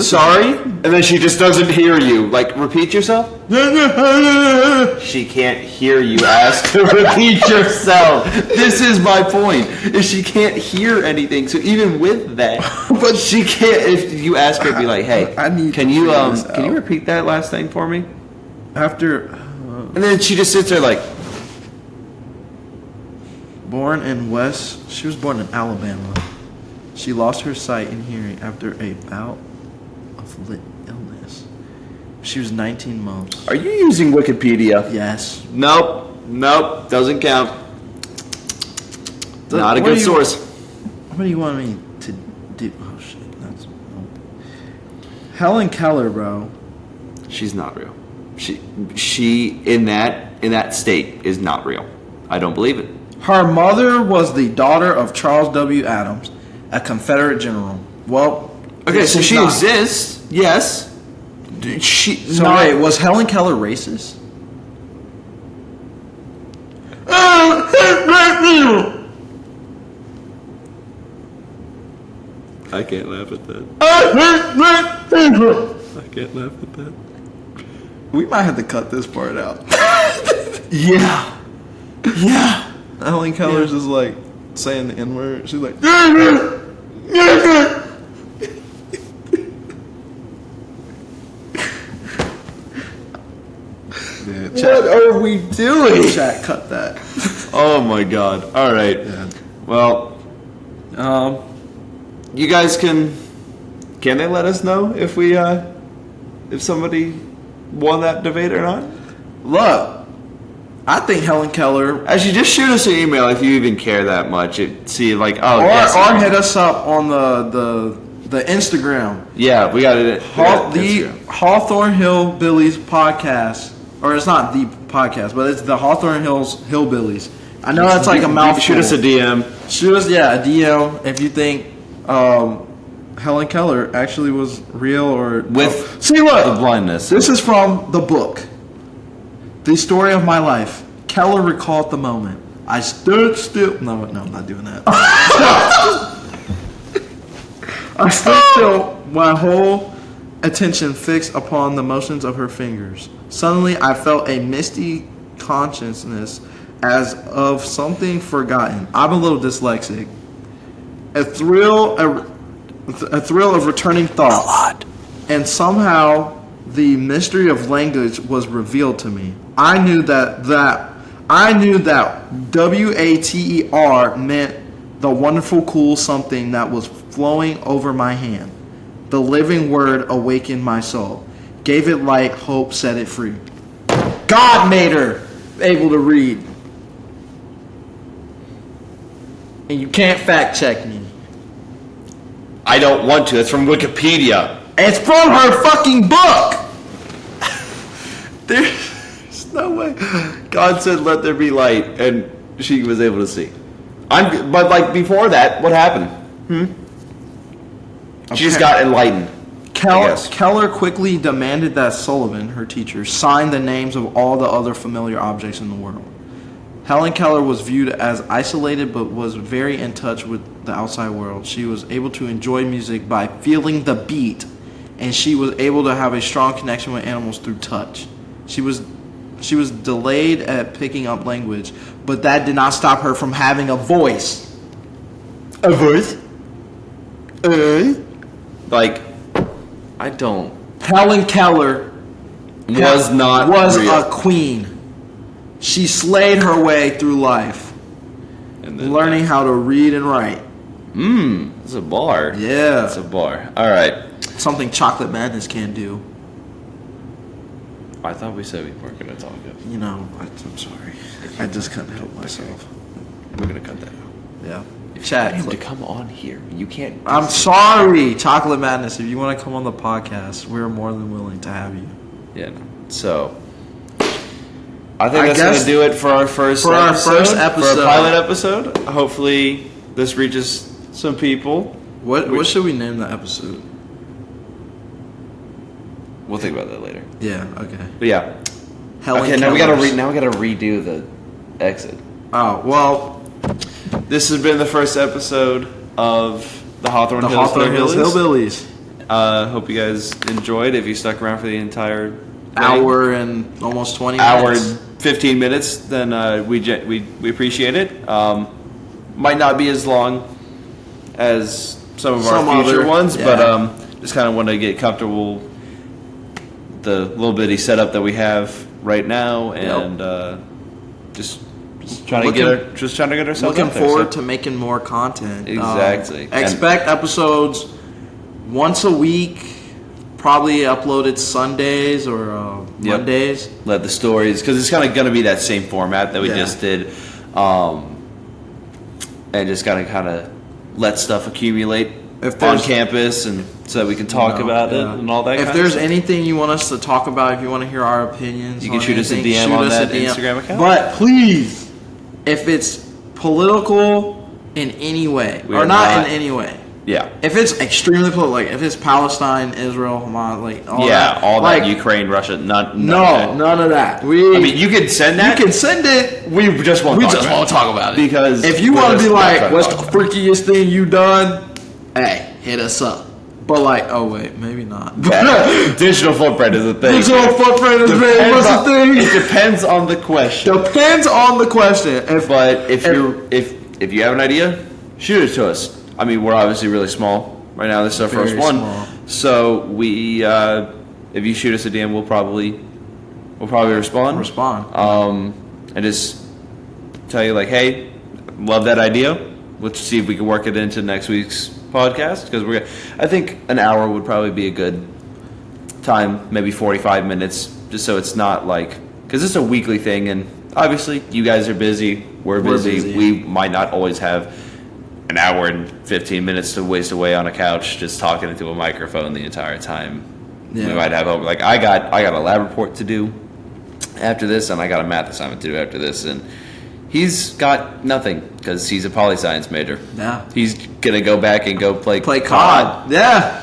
Speaker 2: sorry, and then she just doesn't hear you. Repeat yourself. She can't hear you ask to repeat yourself. This is my point. Is she can't hear anything. So even with that, but she can't. If you ask her, be like, "Hey, can you repeat that last thing for me?"
Speaker 1: After,
Speaker 2: And then she just sits there
Speaker 1: she was born in Alabama. She lost her sight and hearing after a bout of illness. She was 19 months.
Speaker 2: Are you using Wikipedia?
Speaker 1: Yes.
Speaker 2: Nope, doesn't count. Not a good source.
Speaker 1: What do you want me to do? Oh shit, Helen Keller, bro.
Speaker 2: She's not real. She in that state is not real. I don't believe it.
Speaker 1: Her mother was the daughter of Charles W. Adams, a Confederate general. Well,
Speaker 2: Okay, so
Speaker 1: she's
Speaker 2: she
Speaker 1: not.
Speaker 2: exists. Yes.
Speaker 1: Wait, was Helen Keller racist?
Speaker 2: I can't laugh at that. I can't laugh at that.
Speaker 1: We might have to cut this part out.
Speaker 2: Yeah.
Speaker 1: Helen Keller's just saying the N-word. She's like,
Speaker 2: What are we doing?
Speaker 1: chat, cut that.
Speaker 2: Oh my god. All right.
Speaker 1: Yeah.
Speaker 2: Well, you guys can they let us know if somebody won that debate or not?
Speaker 1: Look, I think Helen Keller,
Speaker 2: Actually, just shoot us an email if you even care that much.
Speaker 1: or
Speaker 2: Yes,
Speaker 1: hit us up on the Instagram.
Speaker 2: yeah, we got it.
Speaker 1: The Hawthorne Hillbillies podcast, or it's not the podcast, but it's the Hawthorne Hills Hillbillies. I know that's like a mouthful.
Speaker 2: Shoot us a DM.
Speaker 1: Shoot us, a DM if you think Helen Keller actually was real or
Speaker 2: With
Speaker 1: see look,
Speaker 2: the blindness.
Speaker 1: This is from the book, The Story of My Life. Keller recalled the moment. I stood still. No, I'm not doing that. I stood still, my whole attention fixed upon the motions of her fingers. Suddenly, I felt a misty consciousness as of something forgotten. I'm a little dyslexic. A thrill of returning thought. And somehow, the mystery of language was revealed to me. I knew that WATER meant the wonderful cool something that was flowing over my hand. The living word awakened my soul, gave it light, hope, set it free. God made her able to read. And you can't fact check me.
Speaker 2: I don't want to. It's from Wikipedia.
Speaker 1: It's from her fucking book.
Speaker 2: There's no way. God said, "Let there be light," and she was able to see. But like before that, what happened? She just got enlightened.
Speaker 1: Keller quickly demanded that Sullivan, her teacher, sign the names of all the other familiar objects in the world. Helen Keller was viewed as isolated but was very in touch with the outside world. She was able to enjoy music by feeling the beat, and she was able to have a strong connection with animals through touch. She was delayed at picking up language, but that did not stop her from having a voice.
Speaker 2: A voice? Like, I don't.
Speaker 1: Helen Keller
Speaker 2: was real.
Speaker 1: a queen. She slayed her way through life,
Speaker 2: And then,
Speaker 1: learning how to read and write.
Speaker 2: It's a bar.
Speaker 1: Yeah.
Speaker 2: It's a bar. All right.
Speaker 1: Something Chocolate Madness can't do.
Speaker 2: I thought we said we weren't going to talk it.
Speaker 1: You know, I'm sorry. I just couldn't help myself.
Speaker 2: We're going to cut that out.
Speaker 1: Yeah.
Speaker 2: Him
Speaker 1: Chat.
Speaker 2: to come on here. You can't.
Speaker 1: I'm sorry, Chocolate Madness. If you want to come on the podcast, we're more than willing to have you.
Speaker 2: Yeah. So, I think that's going to do it for our first episode. For our pilot episode. Hopefully, this reaches some people.
Speaker 1: What should we name the episode?
Speaker 2: We'll think about that later.
Speaker 1: Yeah. Okay.
Speaker 2: But yeah.
Speaker 1: Helen
Speaker 2: okay. Now we gotta redo the exit.
Speaker 1: Oh well.
Speaker 2: This has been the first episode of the Hawthorne Hills
Speaker 1: Hillbillies.
Speaker 2: Hope you guys enjoyed. If you stuck around for the entire
Speaker 1: hour and almost 20 minutes.
Speaker 2: Hour and 15 minutes, then we appreciate it. Might not be as long as some of our future ones,
Speaker 1: yeah.
Speaker 2: but just kind of want to get comfortable the little bitty setup that we have right now, and just trying to get ourselves
Speaker 1: looking
Speaker 2: out there,
Speaker 1: forward to making more content.
Speaker 2: Exactly.
Speaker 1: Expect episodes once a week, probably uploaded Sundays or Mondays.
Speaker 2: Let the stories, because it's kind of going to be that same format that we just did, and just kind of let stuff accumulate on campus, and so that we can talk about it and all that.
Speaker 1: If there's anything you want us to talk about, if you want to hear our opinions,
Speaker 2: you can shoot us a DM on that Instagram account.
Speaker 1: But please, if it's political in any way, or not in any way.
Speaker 2: Yeah.
Speaker 1: If it's extremely political, like if it's Palestine, Israel, Hamas, like all that.
Speaker 2: All that, Ukraine, Russia, none of that.
Speaker 1: I mean,
Speaker 2: you can send that.
Speaker 1: You can send it.
Speaker 2: We just won't talk about it. Because
Speaker 1: if you want to be like, what's the freakiest thing you done? Hey, hit us up. But like, oh wait, maybe not.
Speaker 2: Digital footprint is a thing.
Speaker 1: Digital footprint is what's the thing?
Speaker 2: It depends on the question.
Speaker 1: If
Speaker 2: you have an idea, shoot it to us. I mean, we're obviously really small right now. This is our first one, so we if you shoot us a DM, we'll probably respond. And just tell you like, hey, love that idea. Let's see if we can work it into next week's podcast, because I think an hour would probably be a good time, maybe 45 minutes, just so it's not like, because it's a weekly thing, and obviously you guys are busy, we're busy. We might not always have an hour and 15 minutes to waste away on a couch just talking into a microphone the entire time. We might have like I got a lab report to do after this, and I got a math assignment to do after this, and he's got nothing because he's a poli-science major.
Speaker 1: Yeah.
Speaker 2: He's gonna go back and go play
Speaker 1: COD. Yeah.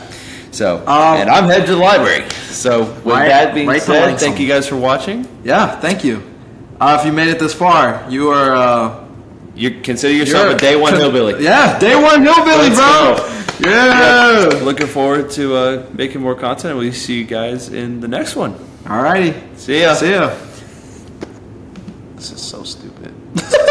Speaker 2: So, and I'm headed to the library. So, with that being said, thank you guys for watching.
Speaker 1: Yeah, thank you. If you made it this far, you are.
Speaker 2: You consider yourself a day one hillbilly.
Speaker 1: Yeah, day one hillbilly, bro. Yeah.
Speaker 2: Looking forward to making more content. We'll see you guys in the next one.
Speaker 1: Alrighty.
Speaker 2: See ya.
Speaker 1: See ya. This is so stupid.